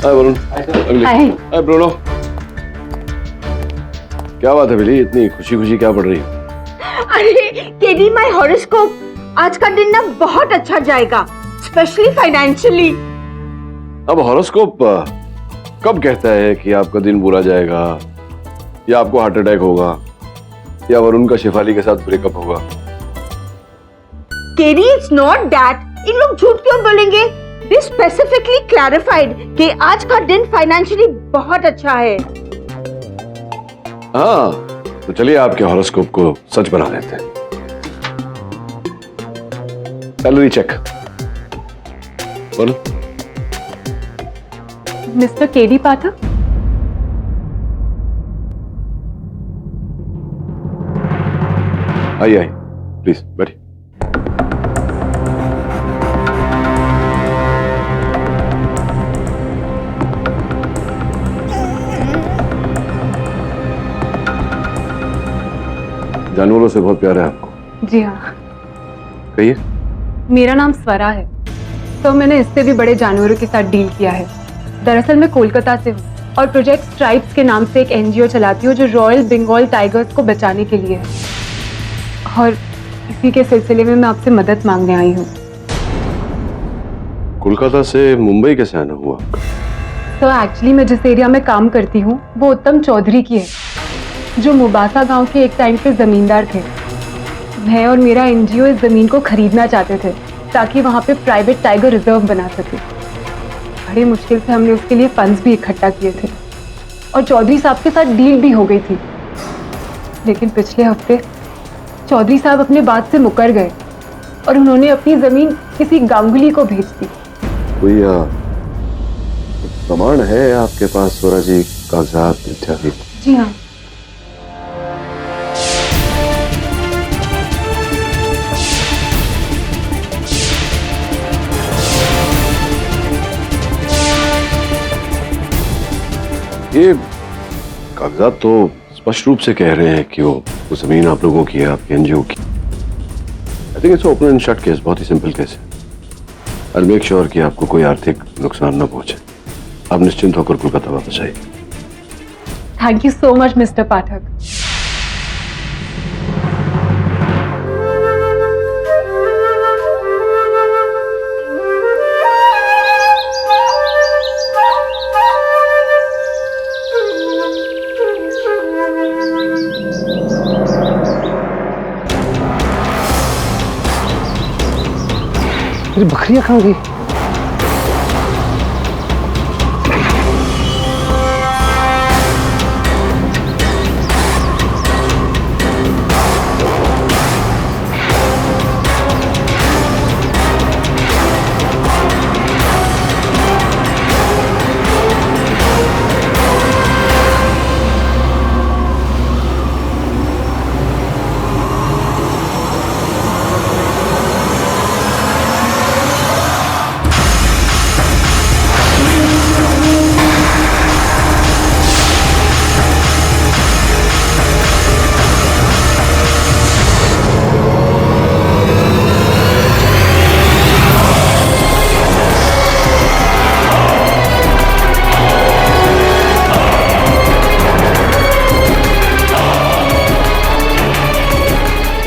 हाय वरुण। हाय Bruno. क्या बात है बिली, इतनी खुशी खुशी क्या पढ़ रही है? अरे केडी, माय हॉरोस्कोप, आज का दिन ना बहुत अच्छा जाएगा, स्पेशली फाइनेंशियली। अब हॉरोस्कोप कब कहता है कि आपका दिन बुरा जाएगा, या आपको हार्ट अटैक होगा, या वरुण का शेफाली के साथ ब्रेकअप होगा? KD, it's not that. इन लोग झूठ क्यों बोलेंगे? They specifically clarified कि आज का दिन फाइनेंशियली बहुत अच्छा है। हाँ, तो चलिए आपके हॉरोस्कोप को सच बना देते हैं। Salary check. बोल। मिस्टर केडी पाठक, आइए प्लीज बैठिए। जानवरों से बहुत प्यार है आपको? जी हाँ। कहिए। मेरा नाम स्वरा है, तो मैंने इससे भी बड़े जानवरों के साथ डील किया है। दरअसल मैं कोलकाता से हूँ और प्रोजेक्ट स्ट्राइप्स के नाम से एक एनजीओ चलाती हूँ जो रॉयल बंगाल टाइगर्स को बचाने के लिए है, और इसी के सिलसिले में मैं आपसे मदद मांगने आई हूँ। कोलकाता से मुंबई कैसे आना हुआ? तो एक्चुअली मैं जिस एरिया में काम करती हूँ वो उत्तम चौधरी की है, जो मुबासा गांव के एक टाइम पे जमींदार थे। मैं और मेरा एनजीओ इस जमीन को खरीदना चाहते थे ताकि वहां पे प्राइवेट टाइगर रिजर्व बना सके। बड़ी मुश्किल से हमने उसके लिए फंड्स भी इकट्ठा किए थे और चौधरी साहब के साथ डील भी हो गई थी, लेकिन पिछले हफ्ते चौधरी साहब अपने बात से मुकर गए और उन्होंने अपनी जमीन किसी गांगुली को भेज दी। कोई प्रमाण है आपके पास स्वरा जी, कागजात इत्यादि? जी हाँ। ये कागजात तो स्पष्ट रूप से कह रहे हैं कि वो जमीन आप लोगों की है, आपके एनजीओ की। I think it's open and shut case, बहुत ही सिंपल केस है। आई मेक श्योर कि आपको कोई आर्थिक नुकसान ना पहुंचे। आप निश्चिंत होकर कोलकाता वापस आइए। Thank you so much mister Pathak. मेरी बकरियां कहाँ गई?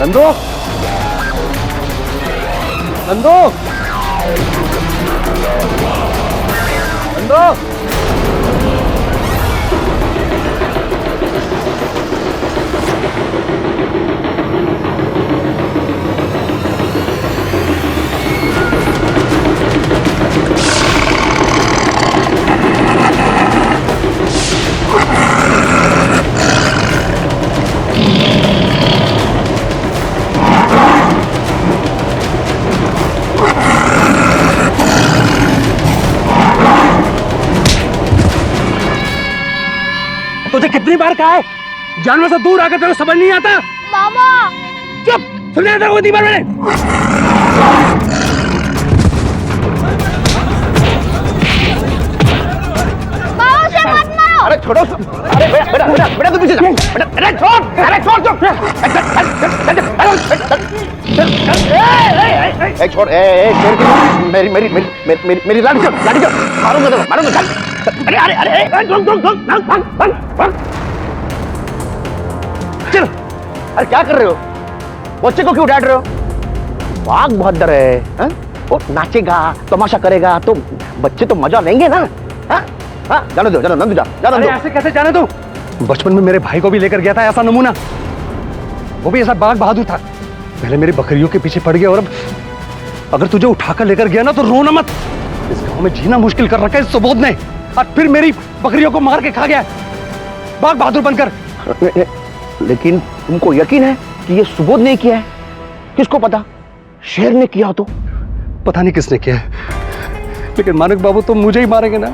नंदू, नंदू, नंदू। तुझे कितनी बार कहा है जानवर से दूर आकर तेरे को समझ नहीं आता? मामा चुप, सुनने दे वो बार मैंने। मामा से मत मारो। अरे छोड़ो, अरे बेटा बेटा बेटा बेटा तू पीछे जा, बेटा अरे छोड़, अरे छोड़ छोड़, छोड़, छोड़, मेरी मेरी मेरी मेरी मेरी लाठी छोड़, मारूंगा तो मारूंगा। अरे अरे अरे अरे, रुक रुक रुक, भाग भाग भाग भाग। चल, अरे क्या कर रहे हो? बच्चे को क्यों डांट रहे हो? बाघ बहुत डर है, हाँ? वो नाचेगा, तमाशा करेगा तो बच्चे तो मजा लेंगे ना। हाँ? हाँ, जाने दो, जाने दो, जाने दो। ऐसे कैसे जाने दो? बचपन में मेरे भाई को भी लेकर गया था ऐसा नमूना, वो भी ऐसा बाघ बहादुर था। पहले मेरी बकरियों के पीछे पड़ गया और अब अगर तुझे उठाकर लेकर गया ना तो रोना मत। इस गांव में जीना मुश्किल कर रखा है इस सुबोध ने, और फिर मेरी बकरियों को मार के खा गया बाघ बहादुर बनकर। लेकिन तुमको यकीन है कि ये सुबोध ने किया है? किसको पता, शेर ने किया हो तो? पता नहीं किसने किया है, लेकिन मानक बाबू तो मुझे ही मारेंगे ना।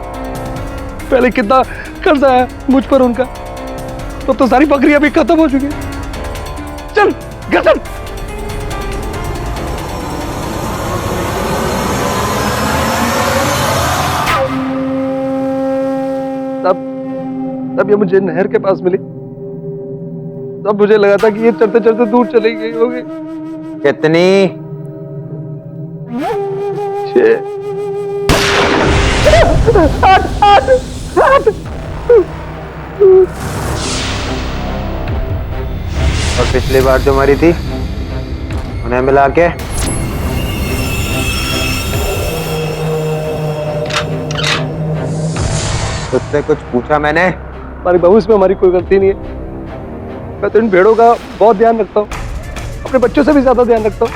पहले कितना कर्जा है मुझ पर उनका, तो सारी बकरियां भी खत्म हो चुकी हैं। चल घर चल। तब ये मुझे नहर के पास मिली, तब मुझे लगा था कि ये चढ़ते चढ़ते दूर चली गई होगी। कितनी? 6 8 और पिछली बार जो मरी थी उन्हें मिला के? तुझसे कुछ पूछा मैंने? हमारी बहू, इसमें हमारी कोई गलती नहीं है। मैं तो इन भेड़ों का बहुत ध्यान रखता हूँ, अपने बच्चों से भी ज्यादा ध्यान रखता हूँ।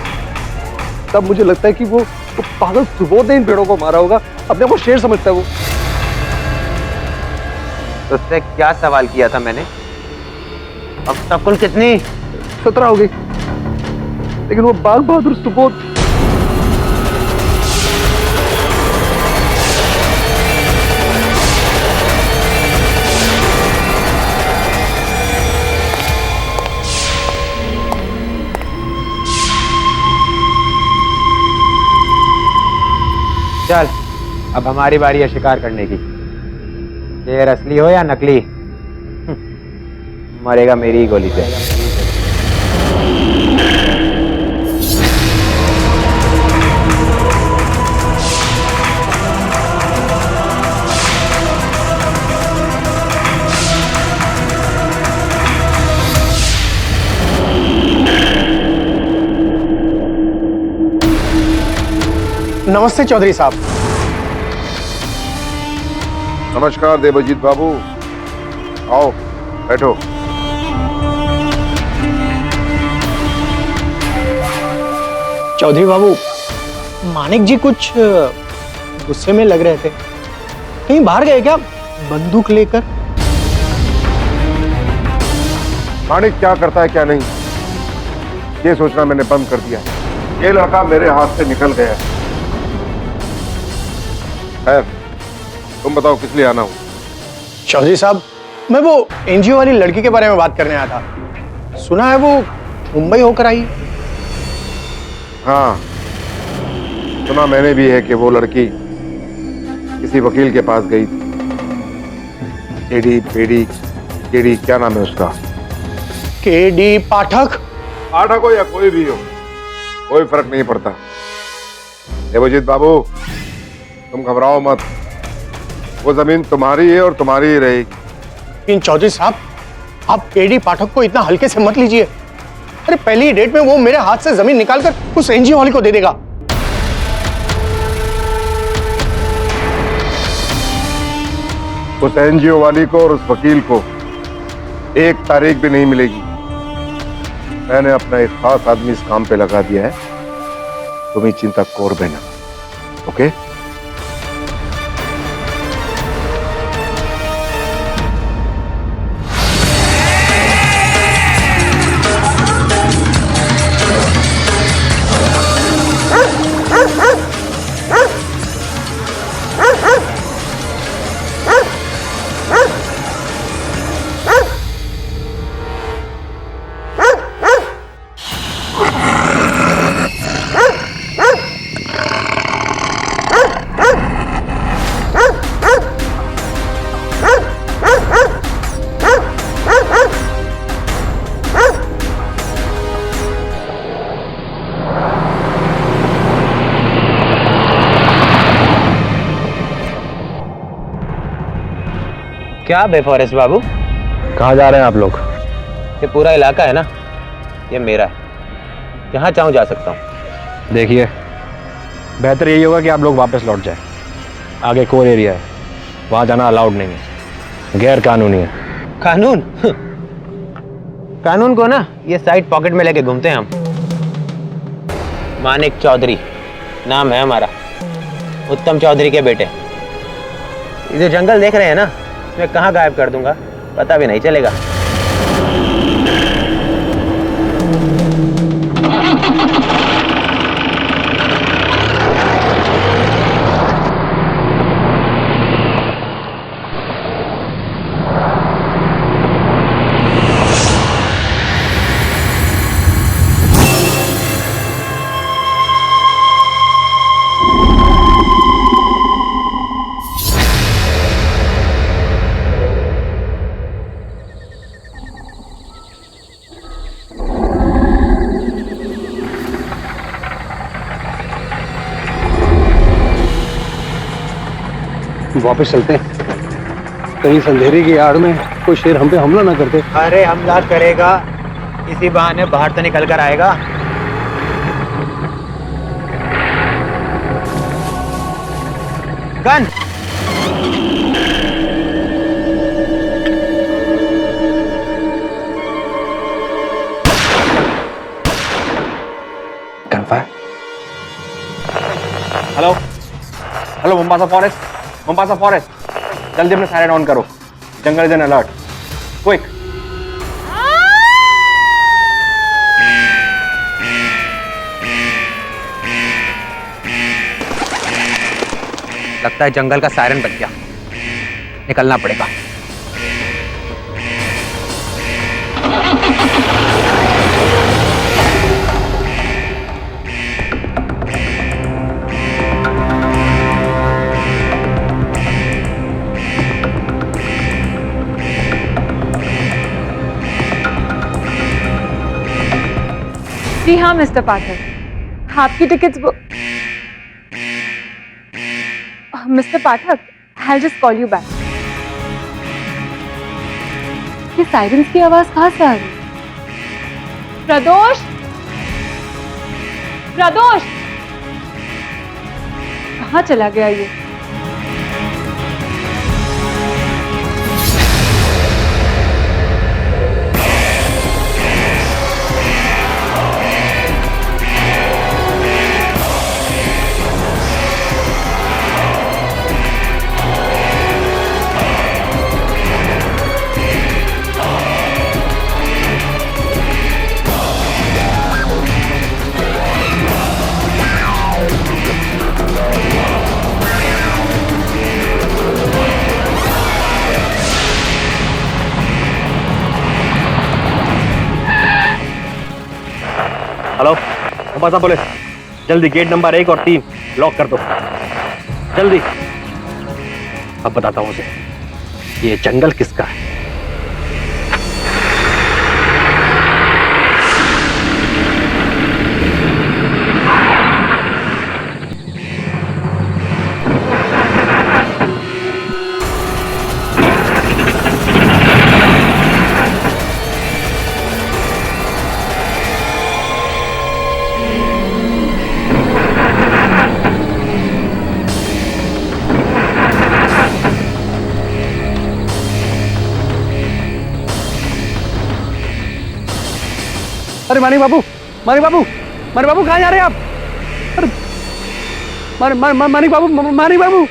तब मुझे लगता है कि वो पागल सुबोध ने इन भेड़ों को मारा होगा, अपने को शेर समझता है वो। तुझसे क्या सवाल किया था मैंने? अब तक कुल कितनी? 17 हो गई, लेकिन वो बाघ बहादुर सुबोध चल, अब हमारी बारी है शिकार करने की। शेर असली हो या नकली, मरेगा मेरी ही गोली से। नमस्ते चौधरी साहब। नमस्कार देवजीत बाबू, आओ बैठो। चौधरी बाबू, मानिक जी कुछ गुस्से में लग रहे थे, कहीं बाहर गए क्या बंदूक लेकर? मानिक क्या करता है क्या नहीं, ये सोचना मैंने बंद कर दिया। ये लड़का मेरे हाथ से निकल गया है। तुम बताओ किस लिए आना हो? चौधरी साहब, मैं वो एनजीओ वाली लड़की के बारे में बात करने आया था। सुना है वो मुंबई होकर आई। हाँ, सुना मैंने भी है कि वो लड़की किसी वकील के पास गई थी। केडी क्या नाम है उसका? केडी पाठक। पाठक हो या कोई भी हो, कोई फर्क नहीं पड़ता। देवजीत बाबू, तुम घबराओ मत, वो जमीन तुम्हारी है और तुम्हारी ही रहेगी। लेकिन चौधरी साहब, आप केडी पाठक को इतना हल्के से मत लीजिए। अरे पहली डेट में वो मेरे हाथ से जमीन निकालकर उस एनजीओ वाले को दे देगा। उस एनजीओ वाली को और उस वकील को एक तारीख भी नहीं मिलेगी। मैंने अपना एक खास आदमी इस काम पे लगा दिया है, तुम्हें चिंता कोर बना। ओके? क्या बे फॉरेस्ट बाबू, कहाँ जा रहे हैं आप लोग? ये पूरा इलाका है ना, ये मेरा है, जहाँ चाहूँ जा सकता हूँ। देखिए, बेहतर यही होगा कि आप लोग वापस लौट जाएं। आगे कोर एरिया है, वहाँ जाना अलाउड नहीं है, गैर कानूनी है। कानून? कानून को ना ये साइड पॉकेट में लेके घूमते हैं हम। मानिक चौधरी नाम है हमारा, उत्तम चौधरी के बेटे। ये जो जंगल देख रहे हैं ना, इसमें कहाँ गायब कर दूंगा पता भी नहीं चलेगा। वापस चलते हैं, कहीं संधेरे की आड़ में कोई शेर हम पे हमला ना करते। अरे हमला करेगा, इसी बहाने बाहर तो निकल कर आएगा। Gun! Gunfire. Hello hello, Mombasa forest, Mombasa forest, जल्दी अपने सायरन ऑन करो। Jungle is an alert, quick. लगता है जंगल का सायरन बज गया, निकलना पड़ेगा। जी हाँ मिस्टर पाठक, आपकी tickets mister Pathak, I just call you back. ये साइरेंस की आवाज कहाँ से आ रही है? प्रदोष, प्रदोष, कहाँ चला गया ये? हेलो मोम्बासा पुलिस, जल्दी गेट नंबर 1 और 3 लॉक कर दो, जल्दी। अब बताता हूँ उसे ये जंगल किसका है। अरे मानिक बाबू, मानिक बाबू, मानिक बाबू, कहाँ जा रहे हैं आप? अरे मानिक बाबू, मानिक बाबू।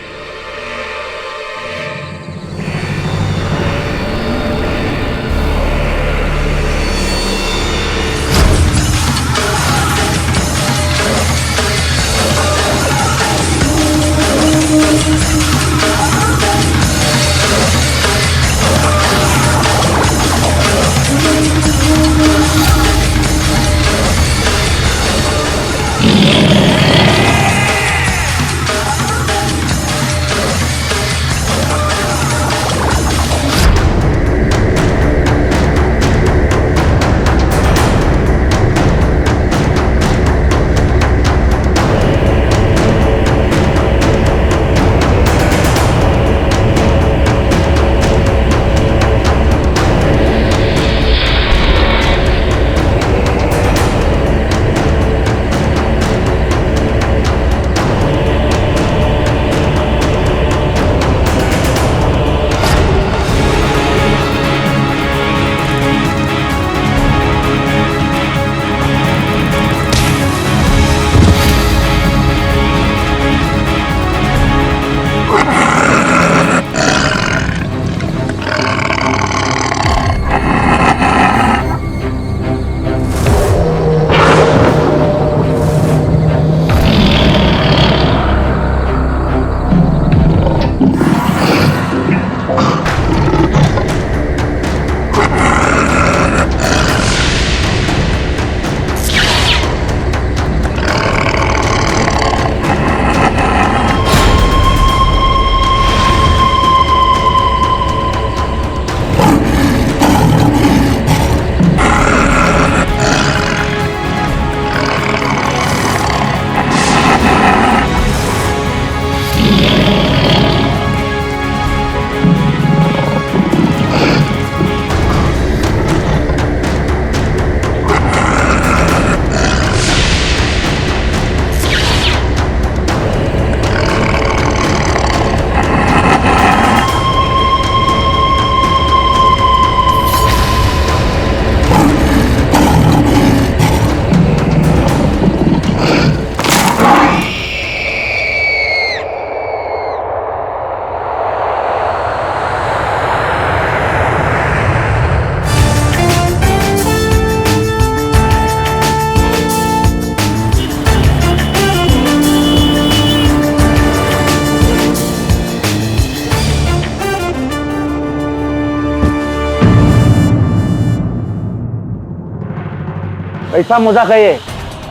ऐसा मजाक है ये,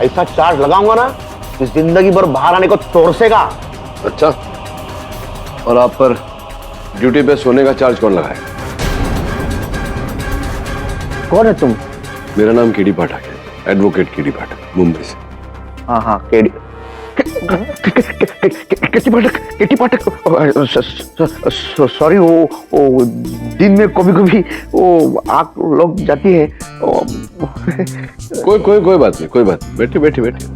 ऐसा चार्ज लगाऊंगा ना कि जिंदगी भर बाहर आने को तोड़सेगा। अच्छा, और आप पर ड्यूटी पे सोने का चार्ज कौन लगाएगा? कौन है तुम? मेरा नाम केडी पाठक है, एडवोकेट केडी पाठक, मुंबई से। हाँ हाँ, केटी पाठक। सॉरी, वो दिन में कभी कभी वो आँख लग जाती है। कोई बात नहीं, कोई बात नहीं, बैठिए बैठिए बैठिए।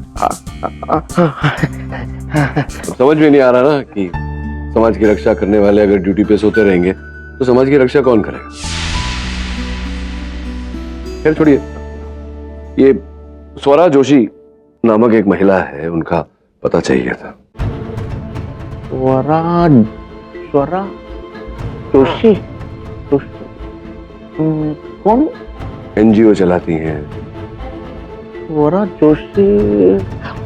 समझ में नहीं आ रहा ना कि समाज की रक्षा करने वाले अगर ड्यूटी पे सोते रहेंगे तो समाज की रक्षा कौन करेगा? खैर छोड़िए, ये स्वरा जोशी नामक एक महिला है, उनका पता चाहिए था। स्वरा जोशी कौन? एनजीओ चलाती हैं। स्वरा जोशी,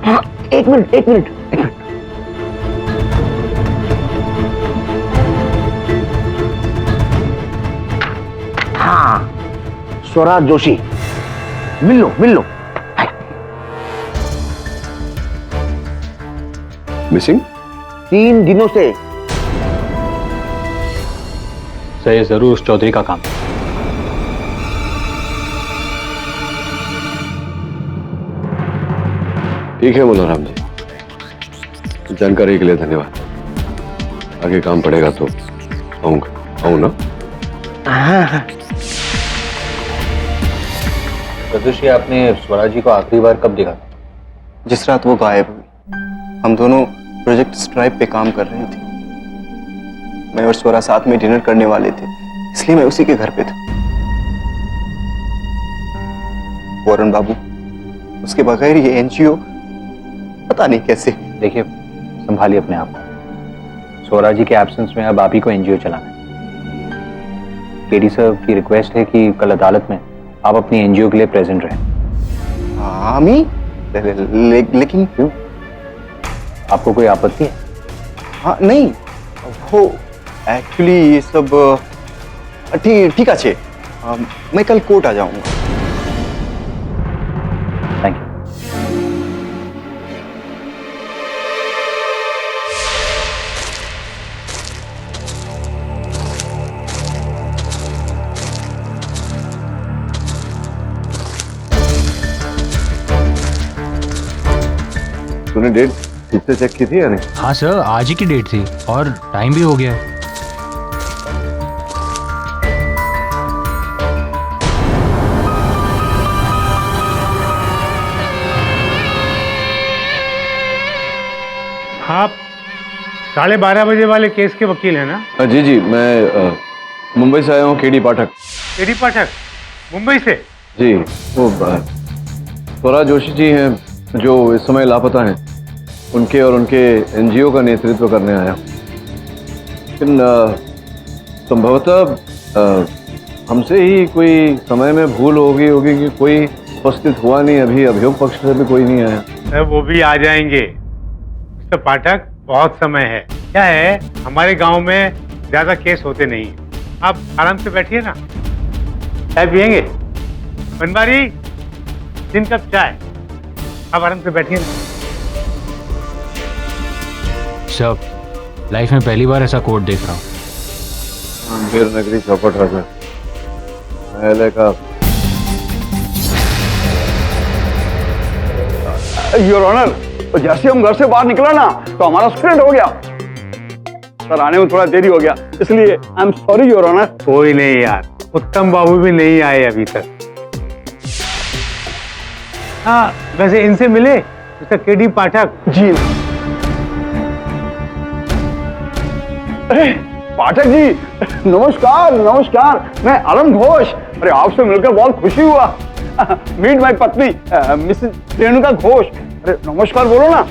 हाँ, एक मिनट। हाँ, स्वरा जोशी, मिल लो। मिसिंग 3 दिनों से। सर ये जरूर उस चौधरी का काम है। ठीक है मुलाराम जी, जानकारी के लिए धन्यवाद। आगे काम पड़ेगा तो आऊँ ना? सदस्य, आपने स्वरा जी को आखिरी बार कब देखा? जिस रात वो गायब हुई। हम दोनों प्रोजेक्ट स्ट्राइप पे काम कर रहे थे। मैं और स्वरा साथ में डिनर करने वाले थे, इसलिए मैं उसी के घर पे था। वरुण बाबू, उसके बगैर ये एनजीओ पता नहीं कैसे। देखिए, संभालिए अपने आप को। स्वरा जी के एब्सेंस में अब आप ही को एनजीओ चलाना है। केडी सर की रिक्वेस्ट है कि कल अदालत में आप अपनी एनजीओ के लिए प्रेजेंट रहें। हामी? लेकिन क्यों? आपको कोई आपत्ति है? हाँ नहीं, वो एक्चुअली ये सब ठीक है। मैं कल कोर्ट आ जाऊंगा। Thank you. तूने डेट ठीक से चेक की थी या नहीं? हाँ सर, आज ही की डेट थी और टाइम भी हो गया। आप 12:30 बजे वाले केस के वकील हैं ना? जी, मैं मुंबई से आया हूँ, केडी पाठक। केडी पाठक, मुंबई से? जी, वो स्वरा जोशी जी हैं जो इस समय लापता हैं। उनके और उनके एनजीओ का नेतृत्व करने आया। लेकिन संभवतः हमसे ही कोई समय में भूल होगी कि कोई उपस्थित हुआ नहीं। अभी अभियोग पक्ष से भी कोई नहीं आया। वो भी आ जाएंगे मिस्टर पाठक, बहुत समय है। क्या है, हमारे गांव में ज्यादा केस होते नहीं। आप आराम से बैठिए ना, चाय पियेंगे? बनवारी, 3 कप चाय। आप आराम से बैठिए ना। सब लाइफ में पहली बार ऐसा कोर्ट देख रहा हूँ। वीर नगरी चौपट राजा न्यायालय का। योर ऑनर, जैसे हम घर से बाहर निकला ना तो हमारा एक्सीडेंट हो गया। सर आने में थोड़ा देरी हो गया, इसलिए I am sorry your honour. कोई नहीं यार, उत्तम बाबू भी नहीं आए अभी तक। हाँ, वैसे इनसे मिले मिस्टर केडी पाठक जी। अरे पाठक जी, नमस्कार। मैं आलम घोष। अरे आपसे मिलकर बहुत खुशी हुआ। मीट माई पत्नी मिसेस रेणुका घोष। अरे नमस्कार बोलो ना।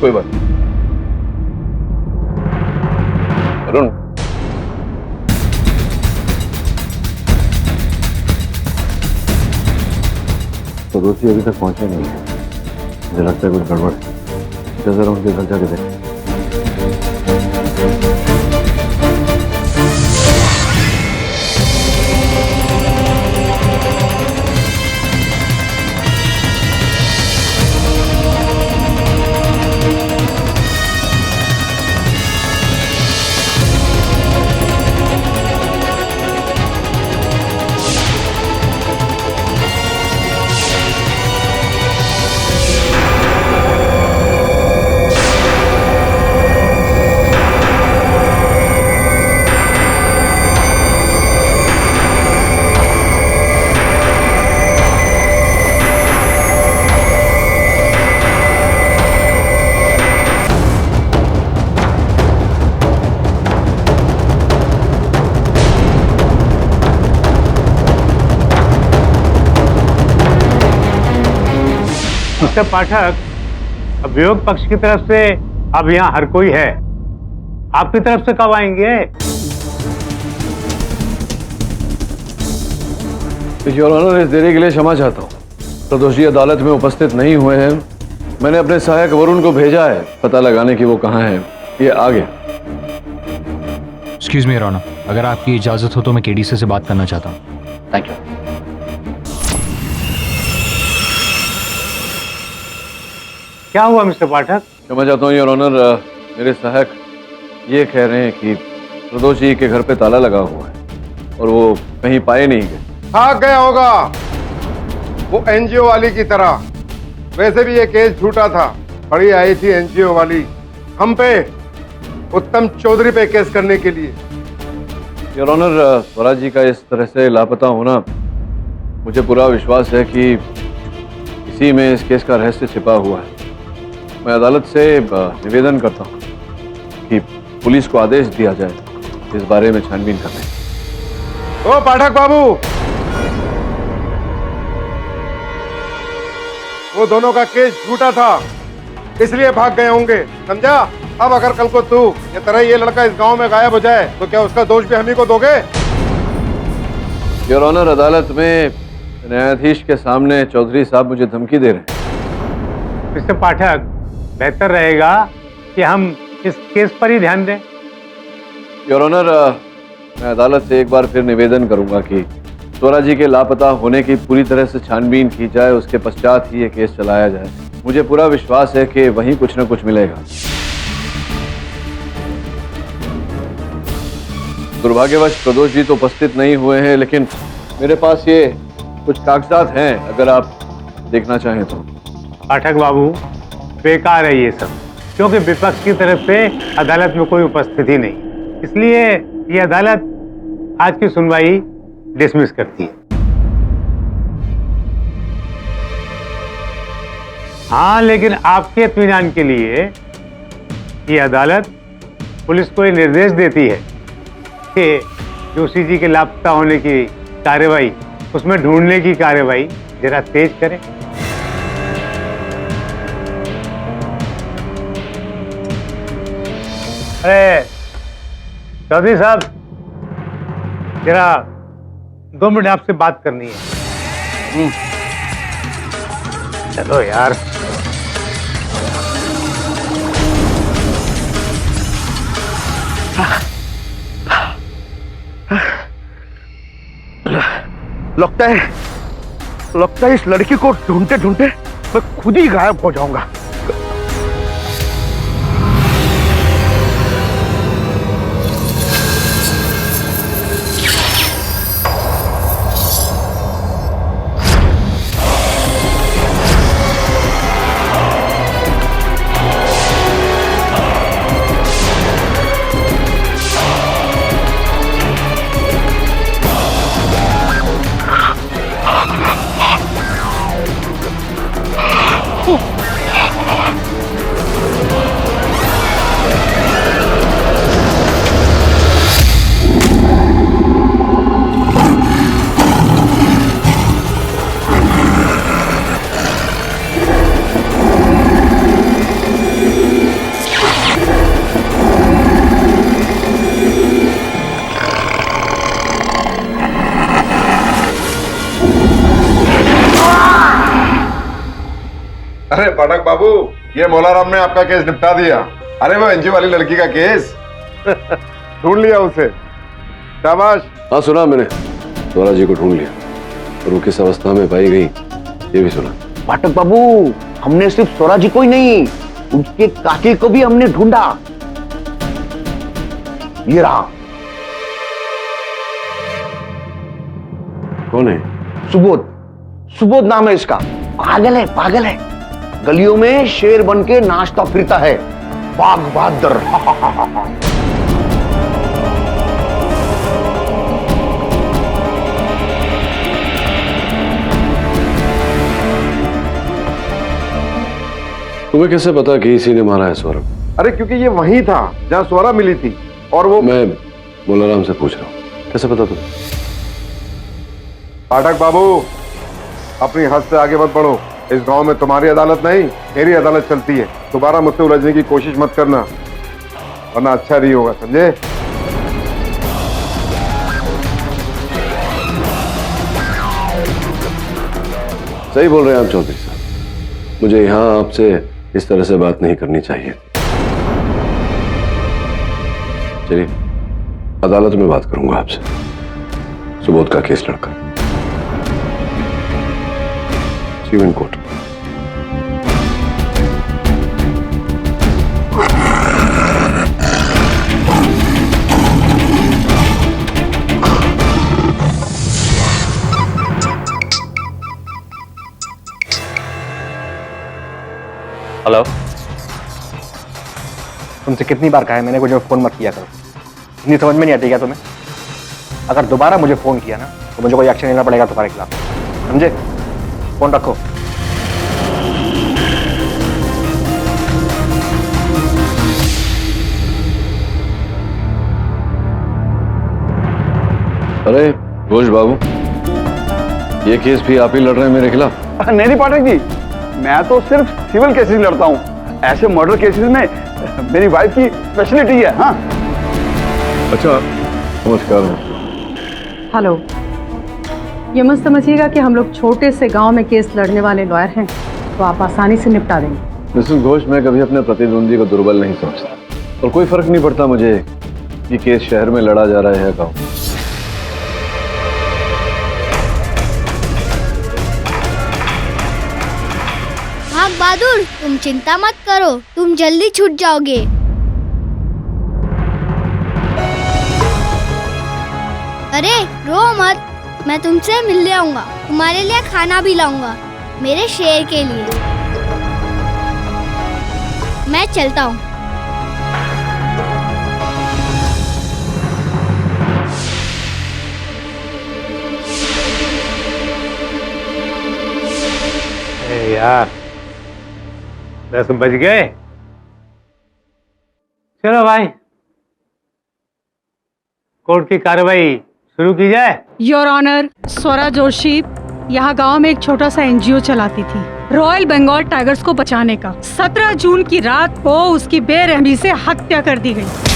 कोई बात नहीं। अरुण, तो दोषी अभी तक पहुंचे नहीं है। मुझे लगता है कुछ गड़बड़ है। जरा उनके घर जाके देखें। मिस्टर पाठक, अभियोग पक्ष की तरफ से अब यहाँ हर कोई है, आपकी तरफ से कब आएंगे? योर ऑनर, इस देरी के लिए क्षमा चाहता हूँ। प्रदोष जी अदालत में उपस्थित नहीं हुए हैं। मैंने अपने सहायक वरुण को भेजा है पता लगाने की वो कहाँ है। ये आ गया। एक्सक्यूज मी योर ऑनर, अगर आपकी इजाजत हो तो मैं केडीसी से बात करना चाहता हूँ। Thank you. क्या हुआ मिस्टर पाठक? क्षमा चाहता हूँ योर ऑनर, मेरे सहायक ये कह रहे हैं कि प्रदोष जी के घर पे ताला लगा हुआ है और वो कहीं पाए नहीं गए। भाग गया होगा वो एनजीओ वाली की तरह। वैसे भी ये केस झूठा था। बड़ी आई थी एनजीओ वाली हम पे, उत्तम चौधरी पे केस करने के लिए। योर ऑनर, स्वराज जी का इस तरह से लापता होना, मुझे पूरा विश्वास है कि इसी में इस केस का रहस्य छिपा हुआ है। मैं अदालत से निवेदन करता हूँ कि पुलिस को आदेश दिया जाए इस बारे में छानबीन करने। ओ पाठक बाबू, वो दोनों का केस झूठा था इसलिए भाग गए होंगे, समझा? अब अगर कल को तू या तरह ये लड़का इस गांव में गायब हो जाए तो क्या उसका दोष भी हम ही को दोगे? योर ऑनर, अदालत में न्यायाधीश के सामने चौधरी साहब मुझे धमकी दे रहे हैं। मिस्टर पाठक, बेहतर रहेगा कि हम इस केस पर ही ध्यान दें। योर ऑनर, मैं अदालत से एक बार फिर निवेदन करूंगा कि स्वराज जी के लापता होने की पूरी तरह से छानबीन की जाए, उसके पश्चात ही ये केस चलाया जाए। मुझे पूरा विश्वास है कि वहीं कुछ न कुछ मिलेगा। दुर्भाग्यवश प्रदोष जी तो उपस्थित नहीं हुए हैं, लेकिन मेरे पास ये कुछ कागजात हैं, अगर आप देखना चाहें तो। पाठक बाबू, बेकार है ये सब, क्योंकि विपक्ष की तरफ से अदालत में कोई उपस्थिति नहीं, इसलिए ये अदालत आज की सुनवाई डिसमिस करती है। हाँ, लेकिन आपके इत्मीनान के लिए ये अदालत पुलिस को ये निर्देश देती है कि जोशी जी के लापता होने की कार्रवाई, उसमें ढूंढने की कार्रवाई जरा तेज करें। अरे चौधरी साहब, जरा 2 मिनट आपसे बात करनी है। चलो यार। लगता है इस लड़की को ढूंढते ढूंढते मैं खुद ही गायब हो जाऊंगा। अरे पाठक बाबू, ये मौलाराम ने आपका केस निपटा दिया। अरे वो एनजीओ वाली लड़की का केस ढूंढ लिया उसे, शाबाश। हाँ सुना मैंने, स्वराज जी को ढूंढ लिया और वो किस अवस्था में पाई गई ये भी सुना। पाठक बाबू, हमने सिर्फ स्वराज जी को ही नहीं, उसके कातिल को भी हमने ढूंढा। ये रहा। कौन है? सुबोध। सुबोध नाम है इसका। पागल है, पागल है। गलियों में शेर बन के नाचता फिरता है, बाघ बहादुर। तुम्हें कैसे पता कि इसी ने मारा है सौरभ? अरे क्योंकि ये वही था जहां स्वरा मिली थी और वो। मैं मौलाराम से पूछ रहा हूँ, कैसे पता तुम्हें? पाठक बाबू, अपनी हद से आगे मत बढ़ो। इस गांव में तुम्हारी अदालत नहीं, मेरी अदालत चलती है। दोबारा मुझसे उलझने की कोशिश मत करना, वरना अच्छा नहीं होगा, समझे? सही बोल रहे हैं आप चौधरी साहब, मुझे यहाँ आपसे इस तरह से बात नहीं करनी चाहिए। चलिए अदालत में बात करूंगा आपसे, सुबोध का केस लड़कर। See you in court. Hello, तुमसे कितनी बार कहा है मैंने, मुझे फोन मत किया करो। हिंदी समझ में नहीं आती क्या तुम्हें? अगर दोबारा मुझे फोन किया ना तो मुझे कोई एक्शन लेना पड़ेगा तुम्हारे खिलाफ, समझे? फोन रखो। अरे घोष बाबू, ये केस भी आप ही लड़ रहे हैं मेरे खिलाफ? नहीं पाठक जी, मैं तो सिर्फ सिविल केसेस लड़ता हूँ। ऐसे मर्डर केसेस में मेरी वाइफ की स्पेशलिटी है। हाँ अच्छा, नमस्कार। हेलो, ये मत समझिएगा कि हम लोग छोटे से गांव में केस लड़ने वाले लॉयर हैं तो आप आसानी से निपटा देंगे। मिसेस घोष, मैं कभी अपने प्रतिद्वंदी को दुर्बल नहीं समझता और कोई फर्क नहीं पड़ता मुझे कि केस शहर में लड़ा जा रहा है या गाँव। भाग बहादुर, तुम चिंता मत करो, तुम जल्दी छूट जाओगे। अरे रो मत, मैं तुमसे मिलने आऊंगा, तुम्हारे लिए खाना भी लाऊंगा, मेरे शेर के लिए। मैं चलता हूँ। यार 10 बज गए। चलो भाई, कोर्ट की कार्रवाई शुरू की जाए। योर ऑनर, स्वरा जोशी यहाँ गांव में एक छोटा सा एनजीओ चलाती थी, रॉयल बंगाल टाइगर्स को बचाने का। 17 जून की रात को उसकी बेरहमी से हत्या कर दी गई।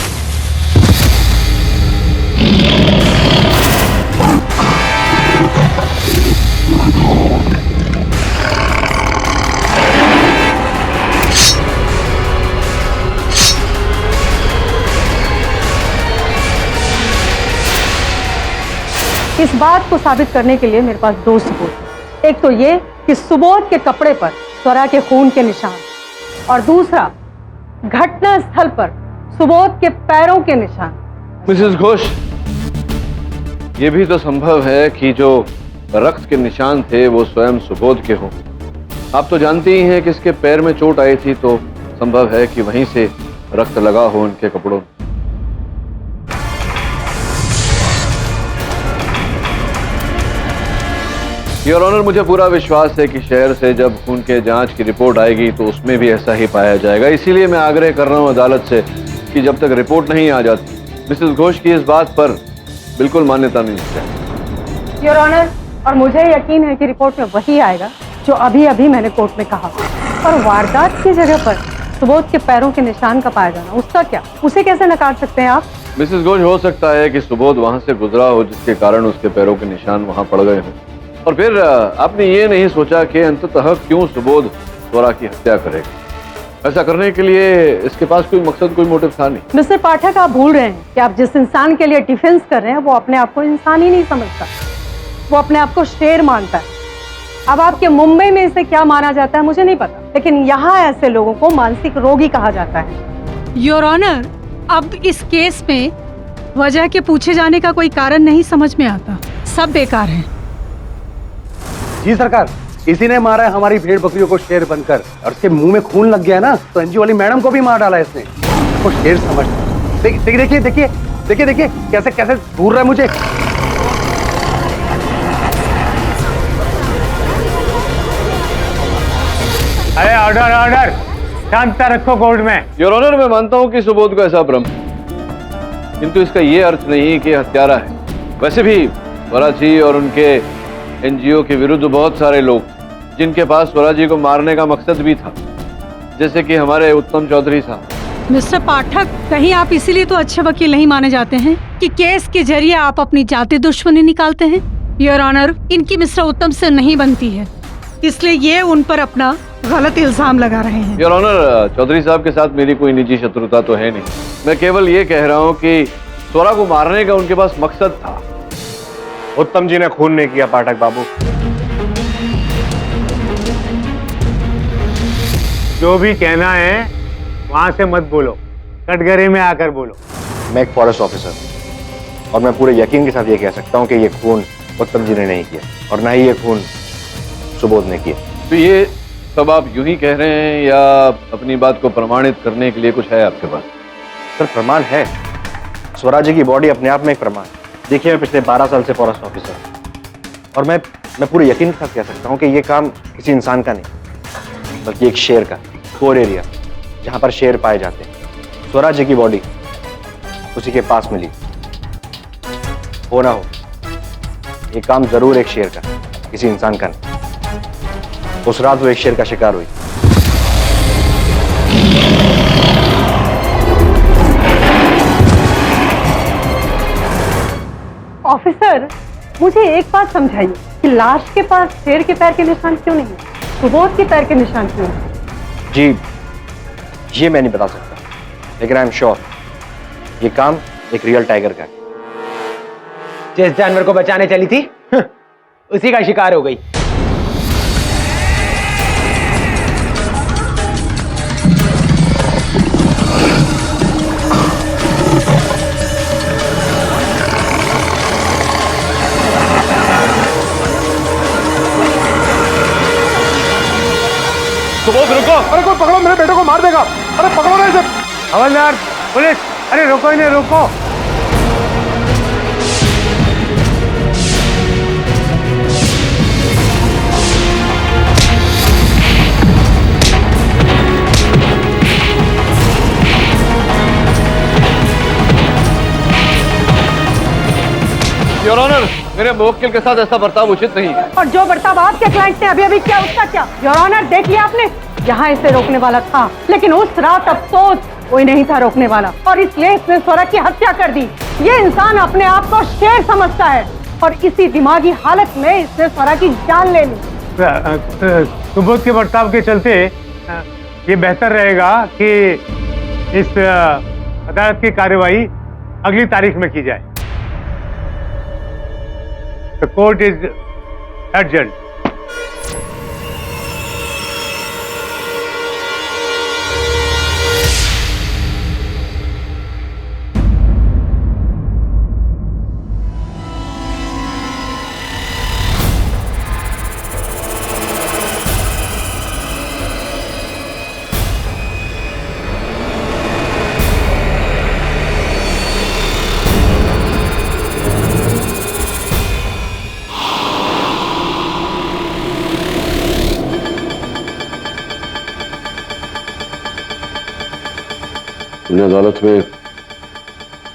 इस बात को साबित करने के लिए मेरे पास 2 सबूत हैं। एक तो ये कि सुबोध के कपड़े पर स्वरा के खून के निशान, और दूसरा घटना स्थल पर सुबोध के पैरों के निशान। मिसेस घोष, ये भी तो संभव है कि जो रक्त के निशान थे वो स्वयं सुबोध के हों। आप तो जानती ही हैं कि इसके पैर में चोट आई थी, तो संभव है कि वहीं से रक्त लगा हो उनके कपड़ों में। योर ऑनर, मुझे पूरा विश्वास है कि शहर से जब खून के जांच की रिपोर्ट आएगी तो उसमें भी ऐसा ही पाया जाएगा। इसीलिए मैं आग्रह कर रहा हूं अदालत से कि जब तक रिपोर्ट नहीं आ जाती, मिसेस घोष की इस बात पर बिल्कुल मान्यता नहीं दी जाए। योर ऑनर, और मुझे यकीन है कि रिपोर्ट में वही आएगा जो अभी अभी मैंने कोर्ट में कहा। और वारदात की जगह पर सुबोध के पैरों के निशान का पाया जाना, उसका क्या? उसे कैसे नकार सकते हैं आप? मिसेस घोष, हो सकता है कि सुबोध वहां से गुजरा हो जिसके कारण उसके पैरों के निशान वहां पड़ गए हों, और फिर आपने ये नहीं सोचा कि अंततः क्यों सुबोध स्वरा की हत्या करेगा। ऐसा करने के लिए इसके पास कोई मकसद, कोई मोटिव था नहीं। मिस्टर पाठक, आप भूल रहे हैं कि आप जिस इंसान के लिए डिफेंस कर रहे हैं वो अपने आप को इंसान ही नहीं समझता, वो अपने आप को शेर मानता है। अब आपके मुंबई में इसे क्या माना जाता है मुझे नहीं पता, लेकिन यहाँ ऐसे लोगों को मानसिक रोगी कहा जाता है। योर ऑनर, अब इस केस में वजह के पूछे जाने का कोई कारण नहीं समझ में आता, सब बेकार है। जी सरकार, इसी ने मारा है हमारी भेड़ बकरियों को शेर बनकर, और उसके मुंह में खून लग गया ना, तो एनजीओ वाली मैडम को भी मार डाला इसने। वो शेर समझ, देखिए देखिए देखिए देखिए देखिए कैसे कैसे घूर रहा है मुझे। अरे ऑर्डर ऑर्डर, शांतता रखो कोर्ट में। योर ऑनर, मैं मानता हूं कि सुबोध को ऐसा भ्रम, किंतु इसका ये अर्थ नहीं कि हत्यारा है। वैसे भी स्वरा जी और उनके एनजीओ के विरुद्ध बहुत सारे लोग, जिनके पास स्वराजी को मारने का मकसद भी था, जैसे कि हमारे उत्तम चौधरी साहब। मिस्टर पाठक, कहीं आप इसीलिए तो अच्छे वकील नहीं माने जाते हैं कि केस के जरिए आप अपनी जाति दुश्मनी निकालते हैं। योर ऑनर, इनकी मिस्टर उत्तम से नहीं बनती है, इसलिए ये उन पर अपना गलत इल्जाम लगा रहे हैं। योर ऑनर, चौधरी साहब के साथ मेरी कोई निजी शत्रुता तो है नहीं। मैं केवल ये कह रहा हूँ कि स्वरा को मारने का उनके पास मकसद था। उत्तम जी ने खून नहीं किया पाठक बाबू। जो भी कहना है वहां से मत बोलो, कटघरे में आकर बोलो। मैं एक फॉरेस्ट ऑफिसर और मैं पूरे यकीन के साथ ये कह सकता हूँ कि ये खून उत्तम जी ने नहीं किया और ना ही ये खून सुबोध ने किया। तो ये सब आप यूं ही कह रहे हैं या अपनी बात को प्रमाणित करने के लिए कुछ है आपके पास? सर प्रमाण है, स्वराजी की बॉडी अपने आप में एक प्रमाण। देखिए, मैं पिछले 12 साल से फॉरेस्ट ऑफिसर और मैं पूरे यकीन के साथ कह सकता हूँ कि ये काम किसी इंसान का नहीं बल्कि एक शेर का, कोर एरिया जहाँ पर शेर पाए जाते हैं। स्वराजी की बॉडी उसी के पास मिली। हो ना हो, ये काम जरूर एक शेर का, किसी इंसान का नहीं। उस रात वो एक शेर का शिकार हुई। ऑफिसर, मुझे एक बात समझाइए कि लाश के पास शेर के पैर के निशान क्यों नहीं, सुबोध के पैर के निशान क्यों नहीं? जी, ये मैं नहीं बता सकता, लेकिन आई एम श्योर ये काम एक रियल टाइगर का है। जिस जानवर को बचाने चली थी उसी का शिकार हो गई। सुबोध रुको! अरे कोई पकड़ो, मेरे बेटे को मार देगा। अरे पकड़ो ना इसे। हवलदार, पुलिस, अरे रोको इन्हें, रोको। योर ऑनर, मेरे मुवक्किल के साथ ऐसा बर्ताव उचित नहीं है। और जो बर्ताव आपके क्लाइंट ने अभी किया उसका क्या? योर ऑनर, देख लिया आपने, यहाँ इसे रोकने वाला था, लेकिन उस रात अफसोस कोई नहीं था रोकने वाला और इसलिए इसने स्वरा की हत्या कर दी। ये इंसान अपने आप को शेर समझता है और इसी दिमागी हालत में इसने स्वरा की जान ले ली। सुबोध के बर्ताव के चलते ये बेहतर रहेगा कि इस अदालत की कार्यवाही अगली तारीख में की जाए। The court is adjourned. तुमने अदालत में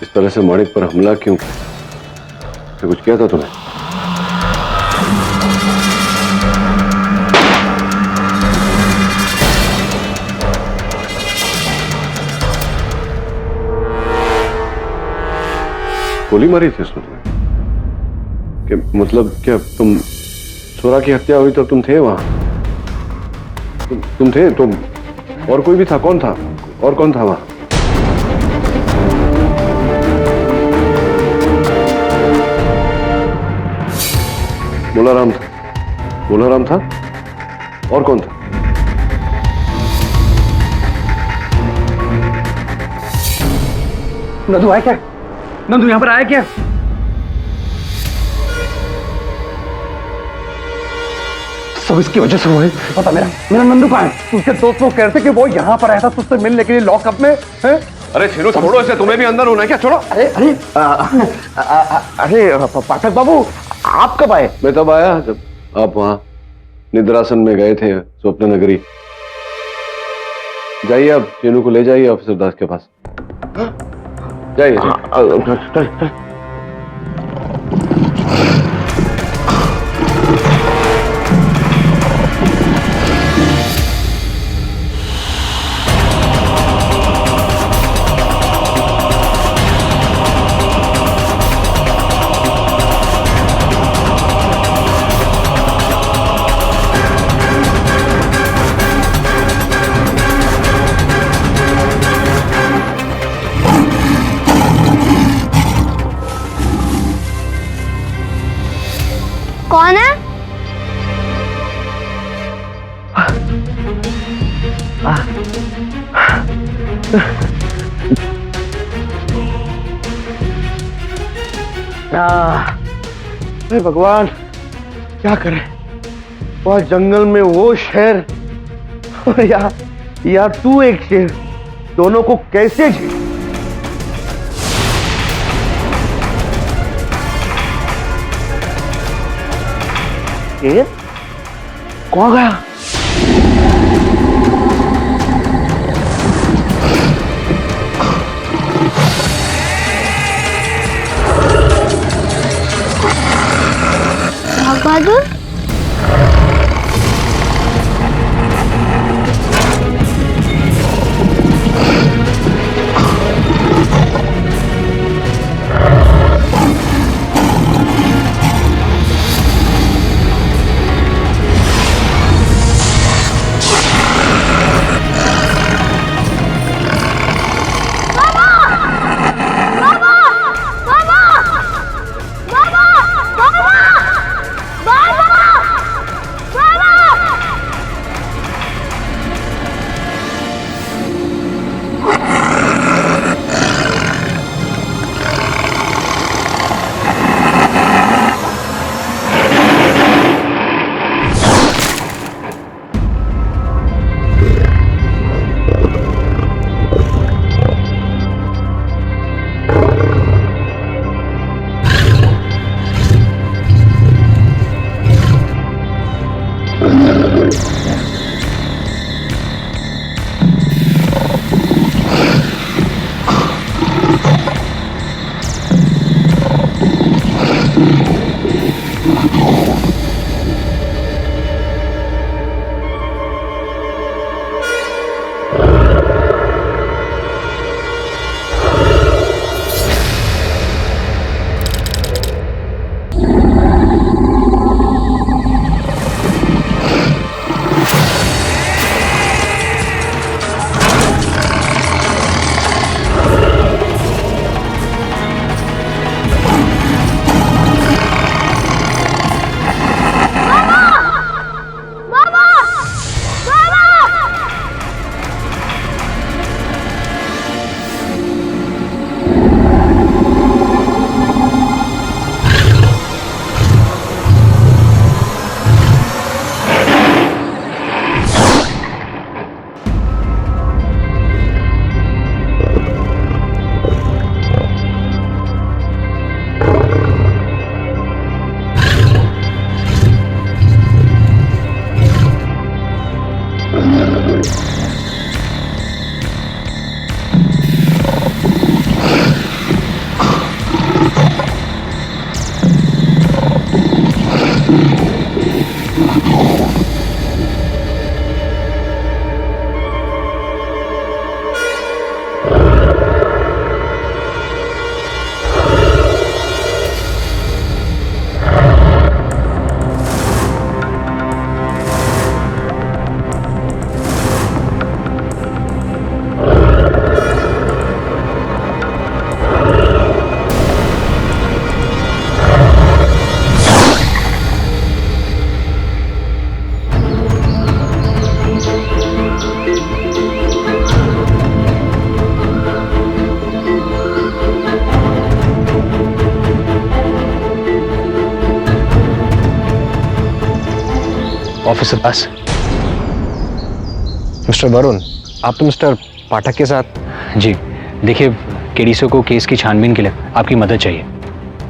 इस तरह से माणिक पर हमला क्यों किया? कुछ किया था तुम्हें? गोली मारी थी उसने तुम्हें? कि मतलब क्या तुम स्वरा की हत्या हुई तो तुम थे वहां? तुम थे? तुम और कोई भी था? कौन था? और कौन था वहां? बोलाराम था। बोलाराम था और कौन था? नंदू आया क्या? नंदू यहाँ पर आया क्या? सब इसकी वजह से हुआ है। पता मेरा नंदू कहाँ है? उसके दोस्त लोग कह रहे थे कि वो यहाँ पर आया था तुझसे मिलने के लिए लॉकअप में है? अरे छीनू, छोड़ो इसे, तुम्हें भी अंदर होना है क्या? छोड़ो। अरे पाठक बाबू, आप कब आए? मैं तब आया जब आप वहां निद्रासन में गए थे, स्वप्न नगरी। जाइए, आप चीनू को ले जाइए ऑफिसर दास के पास। जाइए। अरे भगवान, क्या करें? वह जंगल में वो शेर और यार तू एक शेर, दोनों को कैसे झेल? शेर कौन गया? बहादुर, ऑफिसर दास। मिस्टर वरुण, आप तो मिस्टर पाठक के साथ। जी देखिए, केडीसो को केस की छानबीन के लिए आपकी मदद चाहिए।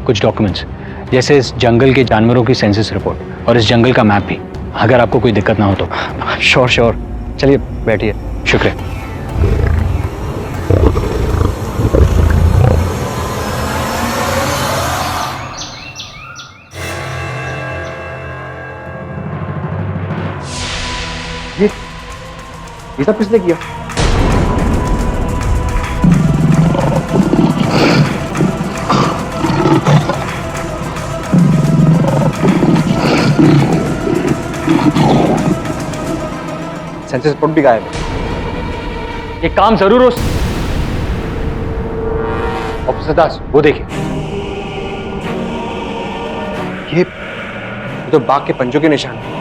कुछ डॉक्यूमेंट्स जैसे इस जंगल के जानवरों की सेंसस रिपोर्ट और इस जंगल का मैप भी, अगर आपको कोई दिक्कत ना हो तो। श्योर श्योर, चलिए बैठिए। शुक्रिया। ये सब किसने किया? सेंसस रिपोर्ट भी गायब है। ये काम जरूर हो। ऑफिसर दास, वो देखिए, ये तो बाघ के पंजों के निशान है।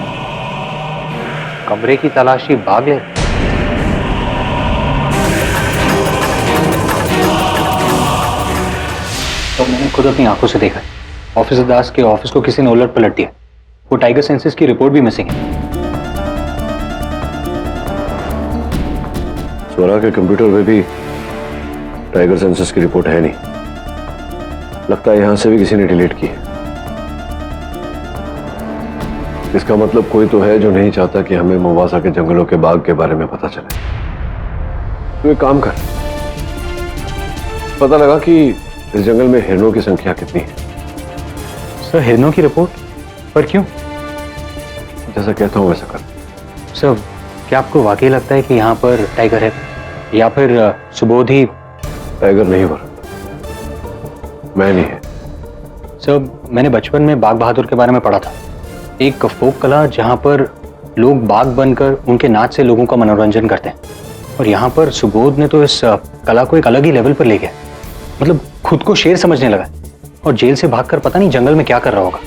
कमरे की तलाशी बाघ ले। तो मैंने खुद अपनी आंखों से देखा है, ऑफिसर दास के ऑफिस को किसी ने उलट पलट दिया। वो टाइगर सेंसस की रिपोर्ट भी मिसिंग है। स्वरा के कंप्यूटर में भी टाइगर सेंसस की रिपोर्ट है नहीं। लगता है यहां से भी किसी ने डिलीट की है। इसका मतलब कोई तो है जो नहीं चाहता कि हमें मुबासा के जंगलों के बाग के बारे में पता चले। तो एक काम कर, पता लगा कि इस जंगल में हिरणों की संख्या कितनी है। सर हिरणों की रिपोर्ट? पर क्यों? जैसा कहता हूं वैसा कर। सर क्या आपको वाकई लगता है कि यहाँ पर टाइगर है, या फिर सुबोध ही? टाइगर नहीं वरुण, मैं नहीं है। सर मैंने बचपन में बाघ बहादुर के बारे में पढ़ा था, एक फोक कला जहाँ पर लोग बाघ बनकर उनके नाच से लोगों का मनोरंजन करते हैं। और यहाँ पर सुबोध ने तो इस कला को एक अलग ही लेवल पर ले गया, मतलब खुद को शेर समझने लगा और जेल से भागकर पता नहीं जंगल में क्या कर रहा होगा।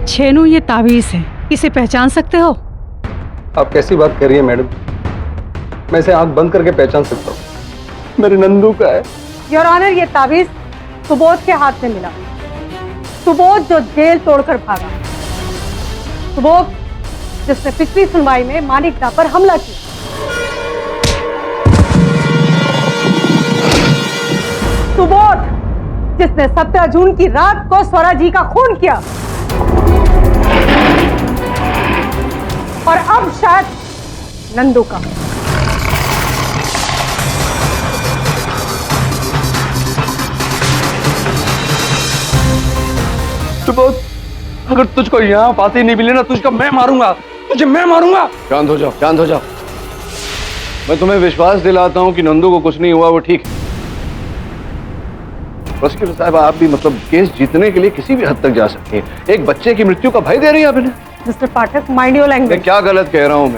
छेनू ये ताबीज है, इसे पहचान सकते हो? आप कैसी बात कर रही है मैडम? मैं इसे आंख बंद करके पहचान सकता हूँ, मेरे नंदू का है। योर ऑनर, ये ताबीज सुबोध के हाथ में मिला। सुबोध जो जेल तोड़कर भागा, सुबोध जिसने पिछली सुनवाई में मानिक दा पर हमला किया, सुबोध जिसने 17 जून की रात को स्वरा जी का खून किया, और अब शायद नंदू का। सुबोध, अगर तुझको यहाँ फांसी नहीं मिली ना, तुझको मैं मारूंगा, तुझे मैं मारूंगा। शांत हो जाओ, शांत हो जाओ। मैं तुम्हें विश्वास दिलाता हूं कि नंदू को कुछ नहीं हुआ, वो ठीक है। प्रोसिक्यूटर साहब, आप भी मतलब केस जीतने के लिए किसी भी हद तक जा सकते हैं। एक बच्चे की मृत्यु का भय दे रही है आपने। Mister Pathak, mind your language. मैं क्या गलत कह रहा हूं?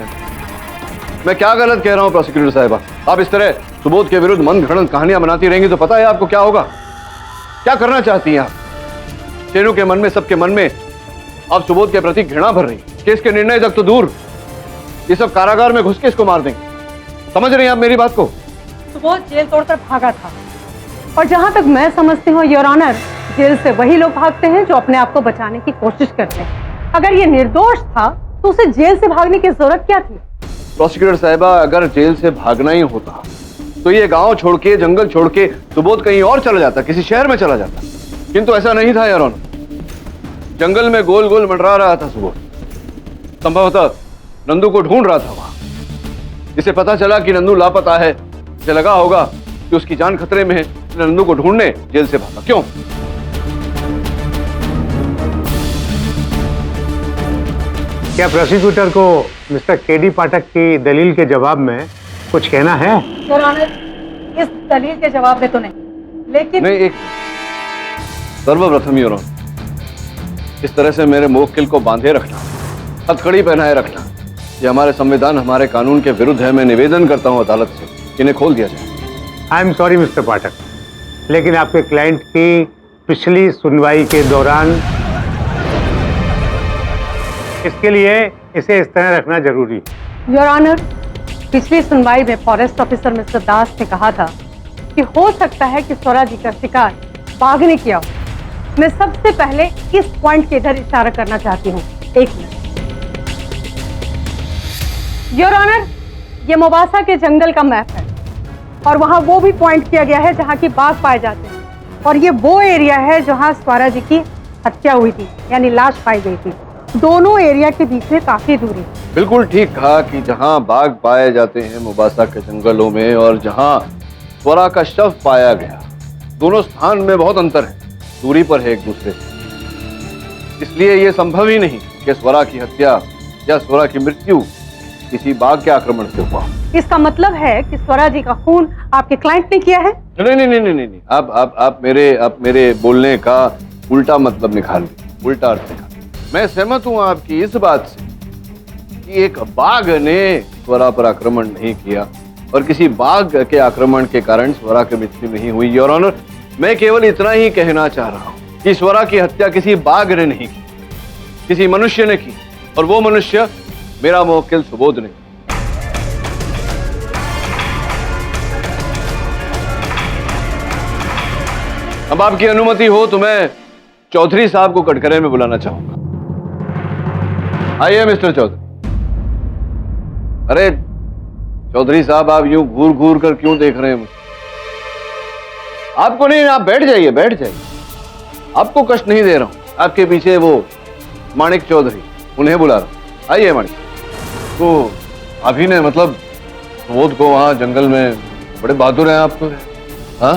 मैं क्या गलत कह रहा हूं प्रोसिक्यूटर साहब? आप इस तरह सुबोध के विरुद्ध मन घड़ंत कहानियां बनाती रहेंगी तो पता है आपको क्या होगा। क्या करना चाहती हैं आप? चेनू के मन में, सबके मन में आप सुबोध के प्रति घृणा भर रही। केस के निर्णय तक तो दूर, ये सब कारागार में घुस के इसको मार देंगे। समझ रही हैं आप मेरी बात को? सुबोध जेल तोड़कर भागा था, और जहां तक मैं समझती हूँ योर ऑनर, जेल से वही लोग भागते हैं जो अपने आप को बचाने की कोशिश करते हैं। अगर ये निर्दोष था तो उसे जेल से भागने की जरूरत क्या थी? प्रोसिक्यूटर साहिबा, अगर जेल से भागना ही होता तो ये गांव छोड़ के, जंगल छोड़ के सुबोध कहीं और चला जाता, किसी शहर में चला जाता। किंतु ऐसा नहीं था यार। जंगल में गोल गोल मंडरा रहा था सुबोध, संभवतः नंदू को ढूंढ रहा था वहां। इसे पता चला कि नंदू लापता है, इसे लगा होगा कि उसकी जान खतरे में है, नंदू को ढूंढने जेल से भागा। क्यों? क्या प्रोसिक्यूटर को मिस्टर केडी पाठक की दलील के जवाब में कुछ कहना है? योर ऑनर, इस दलील के जवाब में तो नहीं, लेकिन नहीं, एक सर्वप्रथम योर ऑनर, इस तरह से मेरे मुवक्किल को बांधे रखना, हथकड़ी पहनाए रखना, ये हमारे संविधान, हमारे कानून के विरुद्ध है। मैं निवेदन करता हूं अदालत से इन्हें खोल दिया जाए। आई एम सॉरी मिस्टर पाठक, लेकिन आपके क्लाइंट की पिछली सुनवाई के दौरान इसके लिए इसे इस तरह रखना जरूरी है। योर ऑनर, पिछली सुनवाई में फॉरेस्ट ऑफिसर मिस्टर दास ने कहा था कि हो सकता है कि स्वरा जी का शिकार बाघ ने किया हो। मैं सबसे पहले इस पॉइंट के इधर इशारा करना चाहती हूँ। एक मिनट। योर ऑनर, ये मोबासा के जंगल का मैप है और वहां वो भी पॉइंट किया गया है जहां की बाघ पाए जाते हैं, और ये वो एरिया है जहां स्वरा जी की हत्या हुई थी, यानी लाश पाई गई थी। दोनों एरिया के बीच में काफी दूरी है। बिल्कुल ठीक कहा कि जहां बाघ पाए जाते हैं मोबासा के जंगलों में और जहां स्वरा का शव पाया गया, दोनों स्थान में बहुत अंतर है, दूरी पर है एक दूसरे से। इसलिए यह संभव ही नहीं कि स्वरा की हत्या या स्वरा की मृत्यु किसी बाघ के आक्रमण से हुआ। इसका मतलब है कि स्वरा जी का खून आपके क्लाइंट ने किया है? नहीं नहीं नहीं नहीं नहीं, आप मेरे बोलने का उल्टा मतलब निकाल, उल्टा अर्थ निकाल। मैं सहमत हूं आपकी इस बात से कि एक बाघ ने स्वरा पर आक्रमण नहीं किया और किसी बाघ के आक्रमण के कारण स्वरा की मृत्यु नहीं हुई। योर ऑनर, मैं केवल इतना ही कहना चाह रहा हूं कि स्वरा की हत्या किसी बाघ ने नहीं की, किसी मनुष्य ने की, और वो मनुष्य मेरा मुवक्किल सुबोध ने। अब आपकी अनुमति हो तो मैं चौधरी साहब को कटघरे में बुलाना चाहूंगा। आइए मिस्टर चौधरी। अरे चौधरी साहब, आप यूं घूर घूर कर क्यों देख रहे हैं मुझे? आपको नहीं, आप बैठ जाइए, बैठ जाइए, आपको कष्ट नहीं दे रहा हूं। आपके पीछे वो माणिक चौधरी, उन्हें बुला रहा हूं। आइए माणिक। तो अभी ने मतलब सुबोध को वहां जंगल में, बड़े बहादुर हैं आप तो। हाँ,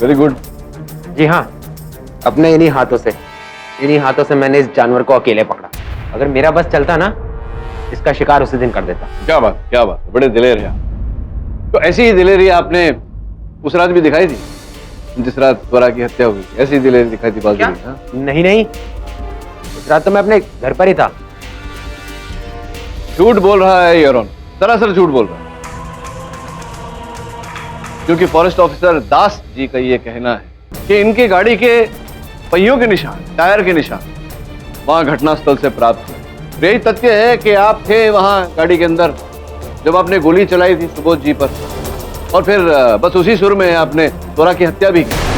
वेरी गुड। जी हाँ, अपने इन्हीं हाथों से मैंने इस जानवर को अकेले पकड़ा। अगर मेरा बस चलता ना, इसका शिकार उसी दिन कर देता। क्या बात, क्या बात, बड़े दिलेर हैं आप। तो ऐसी ही दिलेरी आपने उस रात भी दिखाई थी जिस रात स्वरा की हत्या हुई, ऐसी दिलेरी दिखाई थी बाजू में? नहीं नहीं, उस रात तो मैं अपने घर पर ही था। झूठ बोल रहा है योर ऑनर, सरासर झूठ बोल रहा है, क्योंकि फॉरेस्ट ऑफिसर दास जी का ये कहना है कि इनकी गाड़ी के पहियों के निशान, टायर के निशान वहां घटनास्थल से प्राप्त हुए। यही तथ्य है कि आप थे वहां गाड़ी के अंदर जब आपने गोली चलाई थी सुबोध जी पर, और फिर बस उसी सुर में आपने स्वरा की हत्या भी की।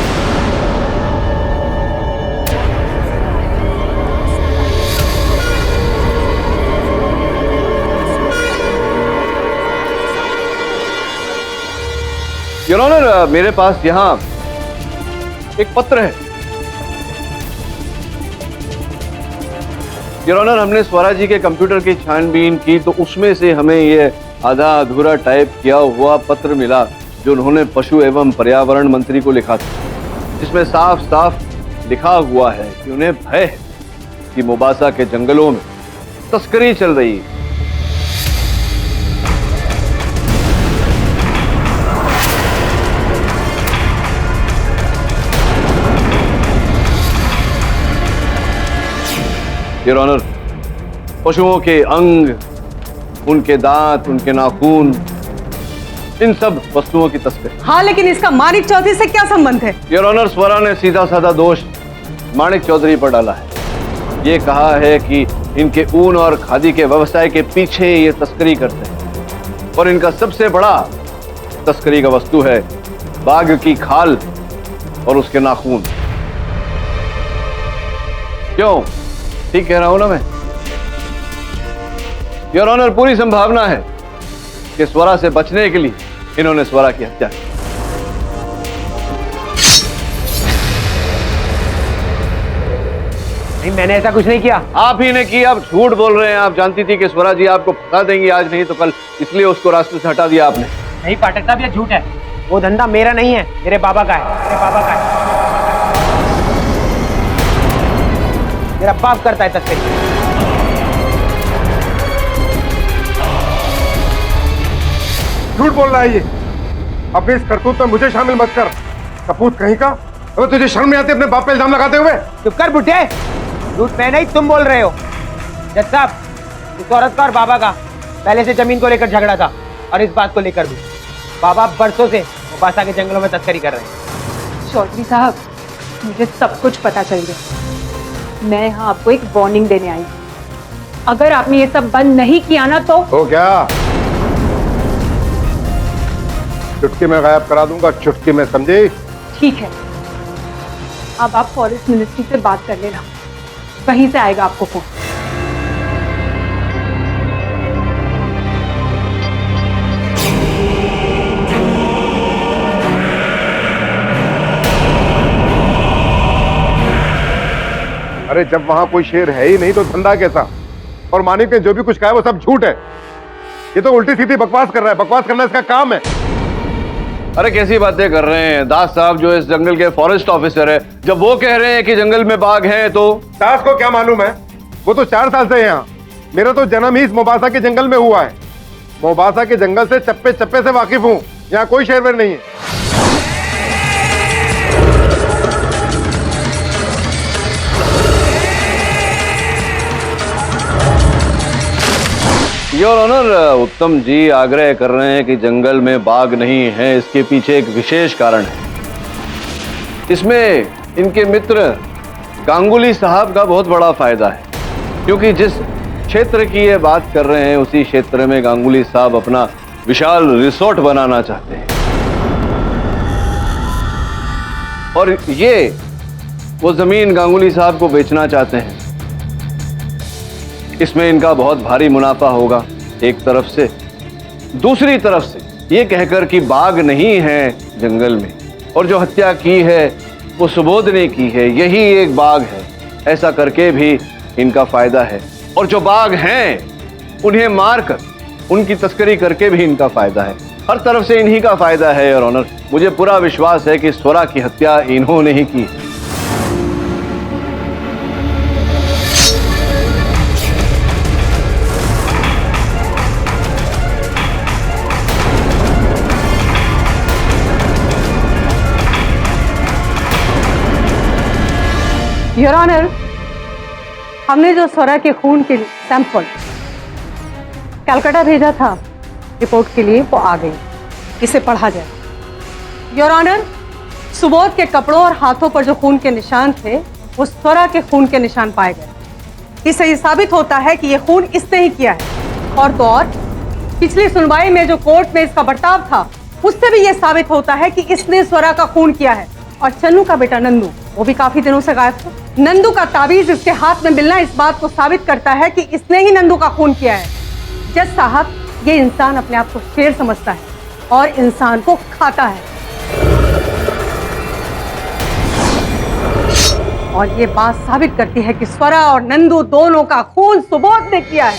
योर ऑनर, मेरे पास यहां एक पत्र है। योर ऑनर, हमने स्वरा जी के कंप्यूटर की छानबीन की तो उसमें से हमें ये आधा अधूरा टाइप किया हुआ पत्र मिला जो उन्होंने पशु एवं पर्यावरण मंत्री को लिखा था, जिसमें साफ साफ लिखा हुआ है कि उन्हें भय है कि मोबासा के जंगलों में तस्करी चल रही है। योर ऑनर, पशुओं के अंग, उनके दांत, उनके नाखून, इन सब वस्तुओं की तस्करी। हाँ, लेकिन इसका माणिक चौधरी से क्या संबंध है? योर ऑनर, स्वरा ने सीधा साधा दोष माणिक चौधरी पर डाला है। ये कहा है कि इनके ऊन और खादी के व्यवसाय के पीछे ये तस्करी करते हैं और इनका सबसे बड़ा तस्करी का वस्तु है बाघ की खाल और उसके नाखून। क्यों, ठीक कह रहा हूं ना मैं? योर ऑनर, पूरी संभावना है कि स्वरा से बचने के लिए इन्होंने स्वरा की हत्या की। नहीं, मैंने ऐसा कुछ नहीं किया। आप ही ने किया। आप झूठ बोल रहे हैं। आप जानती थी कि स्वरा जी आपको फंसा देंगी आज नहीं तो कल, इसलिए उसको रास्ते से हटा दिया आपने। नहीं पाठक साहब, ये झूठ है। वो धंधा मेरा नहीं है, मेरे बाबा का है। मेरे बाबा का है। मेरा बाप करता है तस्करी। झूठ बोल रहा है ये। अपने इस करतूत में मुझे शामिल मत कर, कपूत कहीं का। अबे तुझे शर्म नहीं आती अपने बाप पे इल्जाम लगाते हुए? चुप कर बुढ़े, झूठ मैं नहीं, तुम बोल रहे हो। जज साहब, इस औरत का और बाबा का पहले से जमीन को लेकर झगड़ा था और इस बात को लेकर भी। बाबा बरसों से मोबासा के जंगलों में तस्करी कर रहे हैं। चौधरी साहब, मुझे सब कुछ पता चल गया। मैं यहाँ आपको एक वार्निंग देने आई हूँ। अगर आपने ये सब बंद नहीं किया ना तो क्या चुटकी में गायब करा दूंगा, चुटकी में, समझे? ठीक है, अब आप फॉरेस्ट मिनिस्ट्री से बात कर लेना, वहीं से आएगा आपको फोन। अरे जब वहां कोई शेर है ही नहीं तो धंधा कैसा? और मानिक ने जो भी कुछ कहा है वो सब झूठ है। ये तो उल्टी सीधी बकवास कर रहा है, बकवास करना इसका काम है। अरे कैसी बातें कर रहे हैं दास साहब, जो इस जंगल के फॉरेस्ट ऑफिसर है, जब वो कह रहे हैं कि जंगल में बाघ हैं तो दास को क्या मालूम है? वो तो 4 साल से है यहाँ। मेरा तो जन्म ही इस मोबासा के जंगल में हुआ है। मोबासा के जंगल से चप्पे चप्पे से वाकिफ हूँ। यहाँ कोई शेर वेर नहीं है। योर ऑनर, उत्तम जी आग्रह कर रहे हैं कि जंगल में बाघ नहीं है, इसके पीछे एक विशेष कारण है। इसमें इनके मित्र गांगुली साहब का बहुत बड़ा फायदा है, क्योंकि जिस क्षेत्र की ये बात कर रहे हैं उसी क्षेत्र में गांगुली साहब अपना विशाल रिसोर्ट बनाना चाहते हैं। और ये वो जमीन गांगुली साहब को बेचना चाहते हैं। इसमें इनका बहुत भारी मुनाफा होगा एक तरफ से, दूसरी तरफ से ये कहकर कि बाघ नहीं है जंगल में और जो हत्या की है वो सुबोध ने की है, यही एक बाघ है, ऐसा करके भी इनका फायदा है। और जो बाघ हैं उन्हें मारकर उनकी तस्करी करके भी इनका फायदा है। हर तरफ से इन्हीं का फायदा है योर ऑनर। मुझे पूरा विश्वास है कि स्वरा की हत्या इन्होंने ही की। योर ऑनर, हमने जो स्वरा के खून के सैंपल कलकत्ता भेजा था रिपोर्ट के लिए, वो आ गई। इसे पढ़ा जाए। योर ऑनर, सुबोध के कपड़ों और हाथों पर जो खून के निशान थे वो स्वरा के खून के निशान पाए गए। इससे ये साबित होता है कि ये खून इसने ही किया है। और तो और पिछली सुनवाई में जो कोर्ट में इसका बर्ताव था उससे भी ये साबित होता है कि इसने स्वरा का खून किया है। और चन्नू का बेटा नंदू, वो भी काफी दिनों से गायब था। नंदू का ताबीज इसके हाथ में मिलना इस बात को साबित करता है कि इसने ही नंदू का खून किया है। जज साहब, ये इंसान अपने आप को शेर समझता है और इंसान को खाता है। और ये बात साबित करती है कि स्वरा और नंदू दोनों का खून सुबोध ने किया है।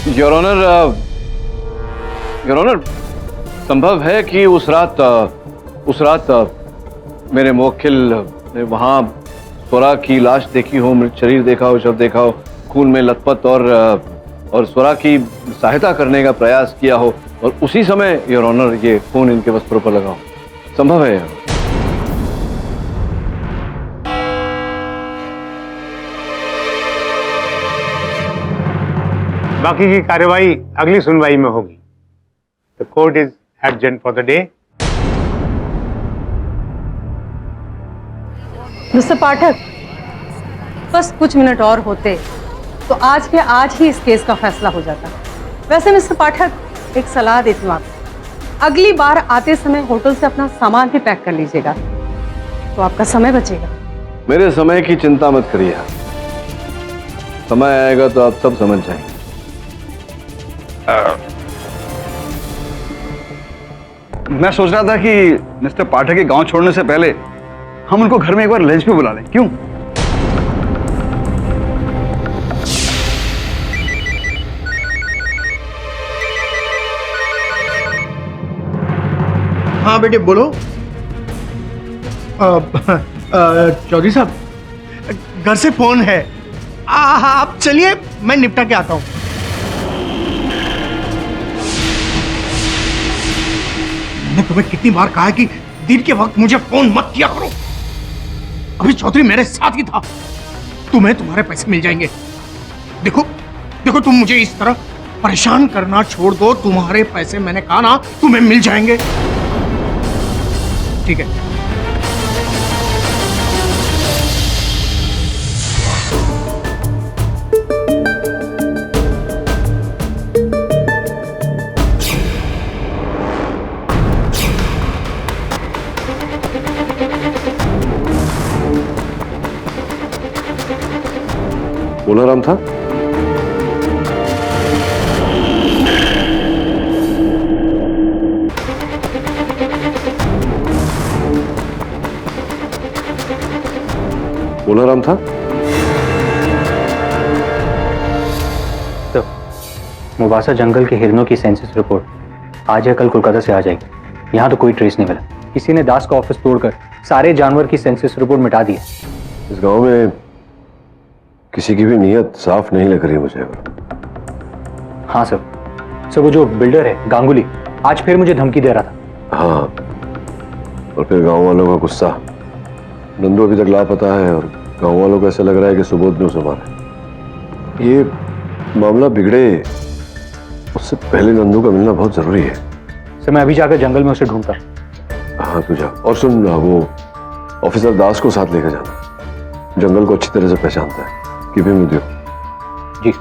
योर ऑनर, संभव है कि उस रात मेरे मुवक्किल ने वहां स्वरा की लाश देखी हो, मृत शरीर देखा हो, शव देखा हो, खून में लथपथ, और स्वरा की सहायता करने का प्रयास किया हो और उसी समय योर ऑनर ये खून इनके वस्त्रों पर लगा हो। संभव है। बाकी की कार्यवाही अगली सुनवाई में होगी। The court is adjourn for the day. Mister Pathak, बस कुछ मिनट और होते तो आज के आज ही इस केस का फैसला हो जाता। वैसे मिस्टर पाठक, एक सलाह देती हूँ आपको, अगली बार आते समय होटल से अपना सामान भी पैक कर लीजिएगा, तो आपका समय बचेगा। मेरे समय की चिंता मत करिए, समय आएगा तो आप सब समझ जाएंगे। मैं सोच रहा था कि मिस्टर पाठक के गांव छोड़ने से पहले हम उनको घर में एक बार लंच पे बुला लें, क्यों? हाँ बेटे बोलो। चौधरी साहब, घर से फोन है। आप चलिए, मैं निपटा के आता हूँ। मैंने तुम्हें कितनी बार कहा है कि दिन के वक्त मुझे फोन मत किया करो। अभी चौधरी मेरे साथ ही था। तुम्हें तुम्हारे पैसे मिल जाएंगे। देखो देखो, तुम मुझे इस तरह परेशान करना छोड़ दो। तुम्हारे पैसे मैंने कहा ना तुम्हें मिल जाएंगे। ठीक है। बोला राम था। बोला राम था। तो मुबासा जंगल के हिरनों की सेंसस रिपोर्ट आज या कल कोलकाता से आ जाएगी। यहाँ तो कोई ट्रेस नहीं मिला। किसी ने दास का ऑफिस तोड़कर सारे जानवर की सेंसस रिपोर्ट मिटा दी है। इस गांव में किसी की भी नीयत साफ नहीं लग रही मुझे। हाँ सर, वो जो बिल्डर है गांगुली आज फिर मुझे धमकी दे रहा था। हाँ, और फिर गांव वालों का गुस्सा। नंदू अभी तक लापता है और गांव वालों को ऐसा लग रहा है कि सुबोध ने उसे मारा। ये मामला बिगड़े उससे पहले नंदू का मिलना बहुत जरूरी है। सर मैं अभी जाकर जंगल में उसे ढूंढता। हाँ तू जा। और सुन, वो ऑफिसर दास को साथ लेकर जाना। जंगल को अच्छी तरह से पहचानता है। Keep him with you. जी।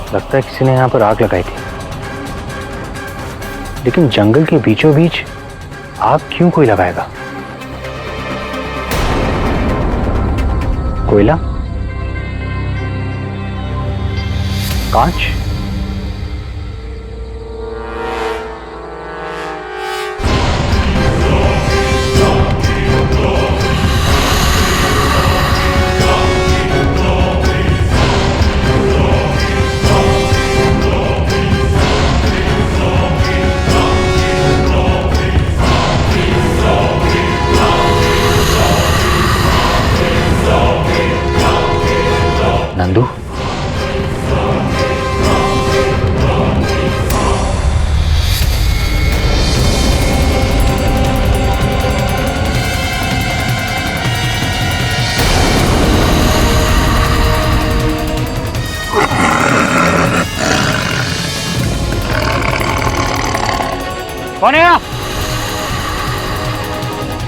लगता है किसी ने यहाँ पर आग लगाई थी, लेकिन जंगल के बीचों बीच आग क्यों कोई लगाएगा? कोयला? कांच? नंदू? कौन है यहाँ?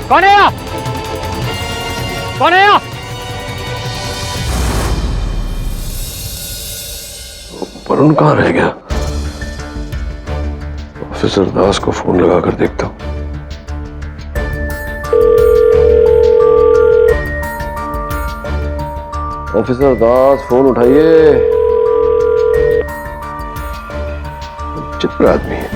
कौन है यहाँ? कौन है यहाँ? वरुण कहाँ रह गया? ऑफिसर दास को फोन लगाकर देखता हूँ। ऑफिसर दास, फोन उठाइए। चित्र आदमी है।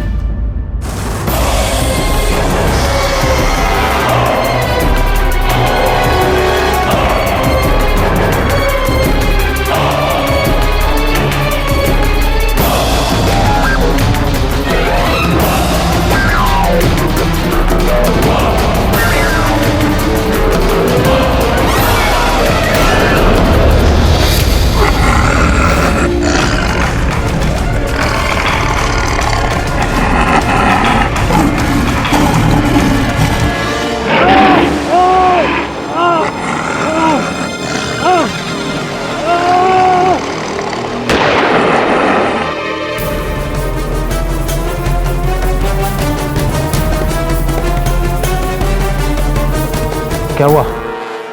क्या हुआ?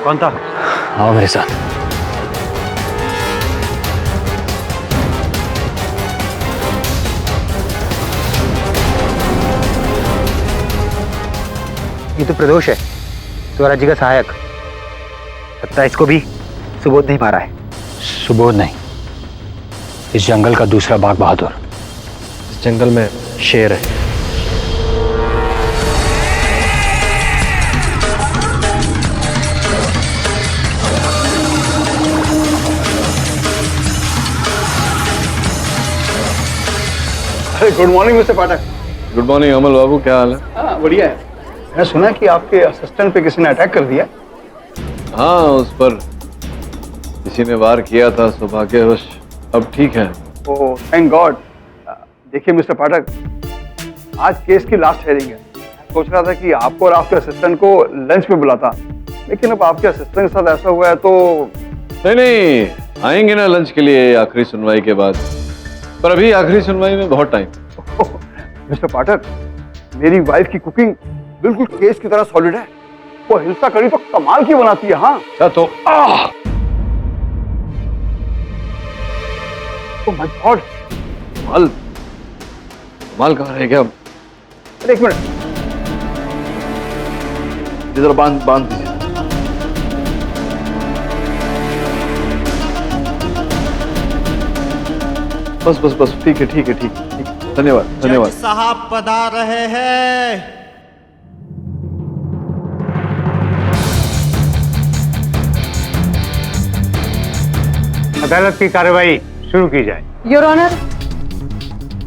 कौन था? आओ मेरे साथ। ये तो प्रदोष है, स्वराज जी का सहायक। लगता है इसको भी सुबोध नहीं मारा है। सुबोध नहीं, इस जंगल का दूसरा बाघ बहादुर। इस जंगल में शेर है। गुड मॉर्निंग मिस्टर पाठक। गुड मॉर्निंग अमल बाबू, क्या हाल है? बढ़िया है। मैंने सुना कि आपके असिस्टेंट पे किसी ने अटैक कर दिया। हाँ, उस पर किसी ने वार किया था, सौभाग्यवश अब ठीक है। Oh thank God. देखिए मिस्टर पाठक, आज केस की लास्ट हेयरिंग है। सोच रहा था कि आपको और आपके असिस्टेंट को लंच पे बुलाता, लेकिन अब आपके असिस्टेंट के साथ ऐसा हुआ है तो नहीं, आएंगे ना लंच के लिए आखिरी सुनवाई के बाद, पर अभी आखिरी सुनवाई में बहुत टाइम। मिस्टर पाठक, मेरी वाइफ की कुकिंग बिल्कुल केस की तरह सॉलिड है। वो हिलसा कड़ी तो कमाल की बनाती है। हाँ क्या तो ओह माय गॉड, कमाल कमाल कहाँ रह गया? अरे एक मिनट, जरा बांध दीजिए। बस बस बस, ठीक है ठीक है ठीक है ठीक है। धन्यवाद धन्यवाद। साहब पधार रहे हैं। अदालत की कार्रवाई शुरू की जाए। योर ऑनर,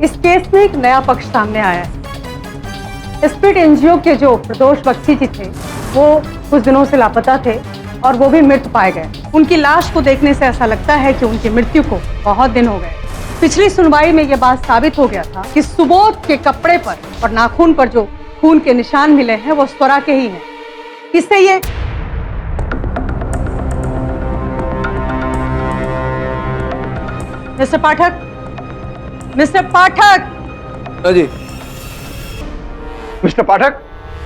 इस केस में एक नया पक्ष सामने आया है। स्पिरिट एनजीओ के जो प्रदोष बख्शी जी थे वो कुछ दिनों से लापता थे और वो भी मृत पाए गए। उनकी लाश को देखने से ऐसा लगता है कि उनकी मृत्यु को बहुत दिन हो गए। पिछली सुनवाई में यह बात साबित हो गया था कि सुबोध के कपड़े पर और नाखून पर जो खून के निशान मिले हैं वो स्वरा के ही हैं। इससे ये मिस्टर पाठक, मिस्टर पाठक। जी मिस्टर पाठक,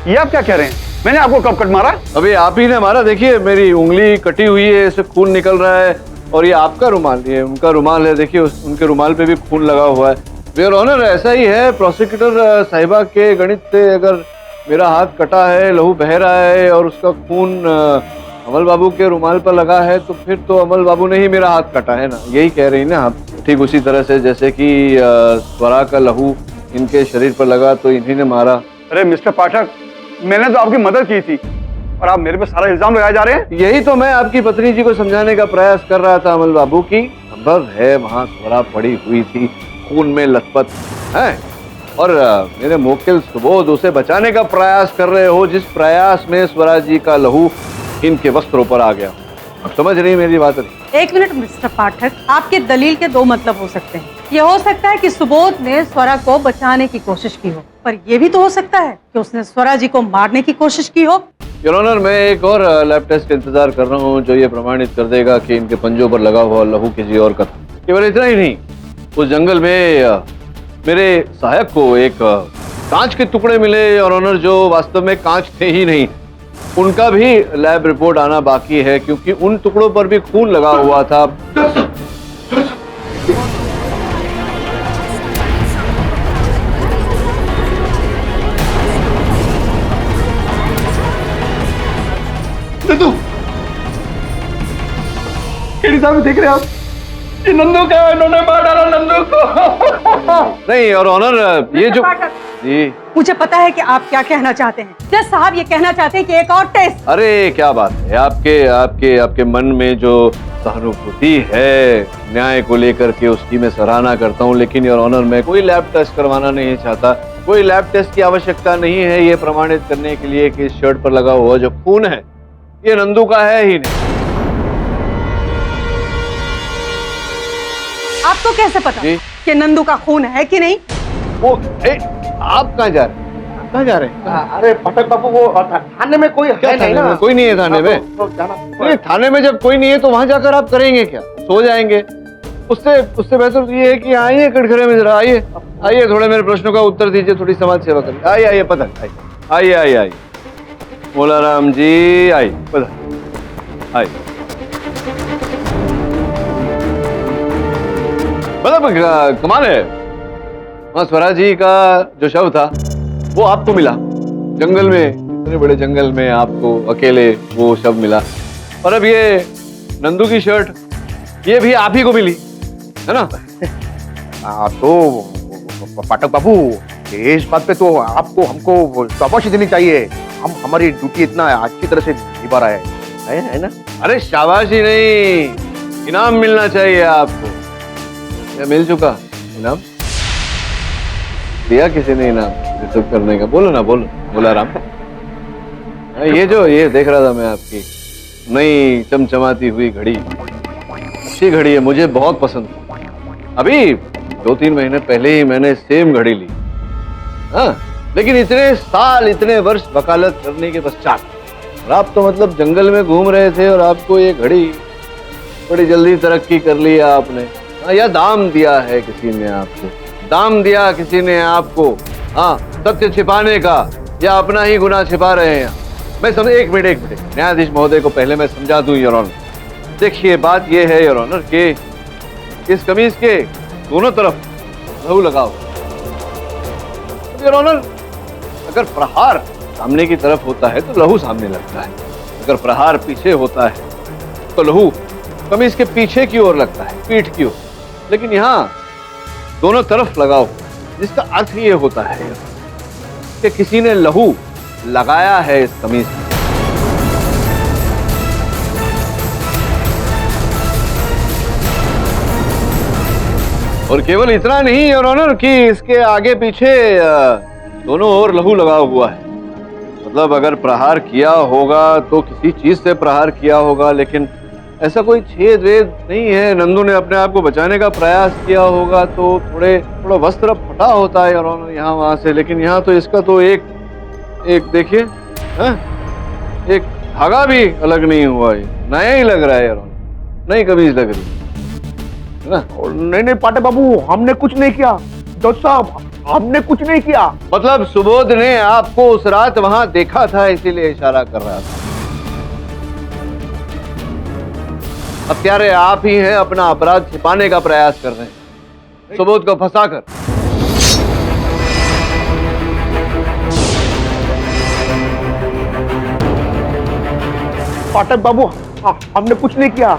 ये आप क्या कह रहे हैं? मैंने आपको कब कट मारा? अभी आप ही ने मारा। देखिए मेरी उंगली कटी हुई है, इससे खून निकल रहा है, और ये आपका रुमाल, ये उनका रुमाल है। देखिए उनके रुमाल पे भी खून लगा हुआ है। योर ऑनर, ऐसा ही है। प्रोसिक्यूटर साहिबा के गणित से अगर मेरा हाथ कटा है, लहू बह रहा है और उसका खून अमल बाबू के रुमाल पर लगा है, तो फिर तो अमल बाबू ने ही मेरा हाथ कटा है ना, यही कह रही ना आप? ठीक उसी तरह से जैसे कि स्वरा का लहू इनके शरीर पर लगा तो इन्हीं ने मारा। अरे मिस्टर पाठक, मैंने तो आपकी मदद की थी और आप मेरे पे सारा इल्जाम लगाए जा रहे हैं। यही तो मैं आपकी पत्नी जी को समझाने का प्रयास कर रहा था अमल बाबू की संभव है वहां स्वरा पड़ी हुई थी, खून में लथपथ है, और मेरे मुवक्किल सुबोध उसे बचाने का प्रयास कर रहे हो, जिस प्रयास में स्वरा जी का लहू इनके वस्त्रों पर आ गया। अब समझ रही मेरी बात? एक मिनट मिस्टर पाठक, आपके दलील के दो मतलब हो सकते हैं। ये हो सकता है कि सुबोध ने स्वरा को बचाने की कोशिश की हो, पर यह भी तो हो सकता है कि उसने स्वरा जी को मारने की कोशिश की हो। योर ऑनर, मैं एक और लैब टेस्ट का इंतजार कर रहा हूँ जो ये प्रमाणित कर देगा कि इनके पंजों पर लगा हुआ लहू किसी और का था। केवल इतना ही नहीं, उस जंगल में मेरे सहायक को एक कांच के टुकड़े मिले योर ऑनर, जो वास्तव में कांच थे ही नहीं। उनका भी लैब रिपोर्ट आना बाकी है क्योंकि उन टुकड़ों पर भी खून लगा हुआ था। नंदू, केडी साहब देख रहे हैं आप? ये नंदू का, इन्होंने मार डाला नंदू को। नहीं और ऑनर, ये जो जी, मुझे पता है कि आप क्या कहना चाहते हैं। जज साहब ये कहना चाहते हैं कि एक और टेस्ट। अरे क्या बात है, आपके मन में जो सहानुभूति है न्याय को लेकर के, उसकी मैं सराहना करता हूँ, लेकिन योर ऑनर मैं कोई लैब टेस्ट करवाना नहीं चाहता। कोई लैब टेस्ट की आवश्यकता नहीं है ये प्रमाणित करने के लिए कि इस शर्ट पर लगा हुआ जो खून है ये नंदू का है ही नहीं। आपको कैसे पता कि नंदू का खून है कि नहीं? वो आप कहाँ जा रहे हैं? कहाँ जा रहे हैं? अरे पाठक बाबू, वो थाने में कोई है नहीं ना? कोई नहीं है थाने में? नहीं, थाने में जब कोई नहीं है तो वहां जाकर आप करेंगे क्या? सो जाएंगे? उससे बेहतर ये है कि आइए कटघरे में, जरा आइए आइए, थोड़े मेरे प्रश्नों का उत्तर दीजिए, थोड़ी समाज सेवा करिए। आइए आइए पता आइए आइए आइए मोला राम जी, आइए पता आइए। मतलब कमाल है, वहाँ स्वरा जी का जो शव था वो आपको मिला जंगल में, इतने बड़े जंगल में आपको अकेले वो शव मिला। और अब ये नंदू की शर्ट ये भी आप ही को मिली है ना? तो पाठक बाबू इस बात पे तो आपको हमको शाबाशी देनी चाहिए। हम हमारी ड्यूटी इतना अच्छी तरह से निभा रहा है ना? अरे शाबाशी नहीं, इनाम मिलना चाहिए आपको। क्या मिल चुका इनाम? दिया किसी ने इनाम रिसीव करने का? बोलो ना, बोला राम। ये देख रहा था मैं, आपकी नई चमचमाती हुई घड़ी, अच्छी घड़ी है, मुझे बहुत पसंद। अभी 2-3 महीने पहले ही मैंने सेम घड़ी ली। हाँ, लेकिन इतने साल, इतने वर्ष वकालत करने के पश्चात, और आप तो मतलब जंगल में घूम रहे थे और आपको ये घड़ी बड़ी जल्दी तरक्की कर लिया आपने। हाँ, या दाम दिया है किसी ने आपको, दाम दिया किसी ने आपको, हाँ, सत्य छिपाने का, या अपना ही गुनाह छिपा रहे हैं? मैं समझ, एक मिनट न्यायाधीश महोदय को पहले मैं समझा दूं योर ऑनर। देखिए बात यह है योर ऑनर कि इस कमीज के दोनों तरफ लहू लगाओ। योर ऑनर, अगर प्रहार सामने की तरफ होता है तो लहू सामने लगता है, अगर प्रहार पीछे होता है तो लहू कमीज के पीछे की ओर लगता है, पीठ की ओर। लेकिन यहाँ दोनों तरफ लगाओ, जिसका अर्थ ये होता है कि किसी ने लहू लगाया है इस कमीज में। और केवल इतना नहीं योर ऑनर कि इसके आगे पीछे दोनों ओर लहू लगा हुआ है। मतलब अगर प्रहार किया होगा तो किसी चीज से प्रहार किया होगा, लेकिन ऐसा कोई छेद वेद नहीं है। नंदू ने अपने आप को बचाने का प्रयास किया होगा तो थोड़ा वस्त्र फटा होता है योर ऑनर यहाँ वहां से, लेकिन यहाँ तो इसका तो एक देखिए, एक धागा भी अलग नहीं हुआ, ये नया ही लग रहा है यार, नई कमीज लग रही है ना? नहीं पाठक बाबू, हमने कुछ नहीं किया जज साहब, हमने कुछ नहीं किया। मतलब सुबोध ने आपको उस रात वहां देखा था, इसीलिए इशारा कर रहा था। अब प्यारे आप ही हैं अपना अपराध छिपाने का प्रयास कर रहे हैं, सुबोध को फंसाकर। पाठक बाबू, हमने कुछ नहीं किया।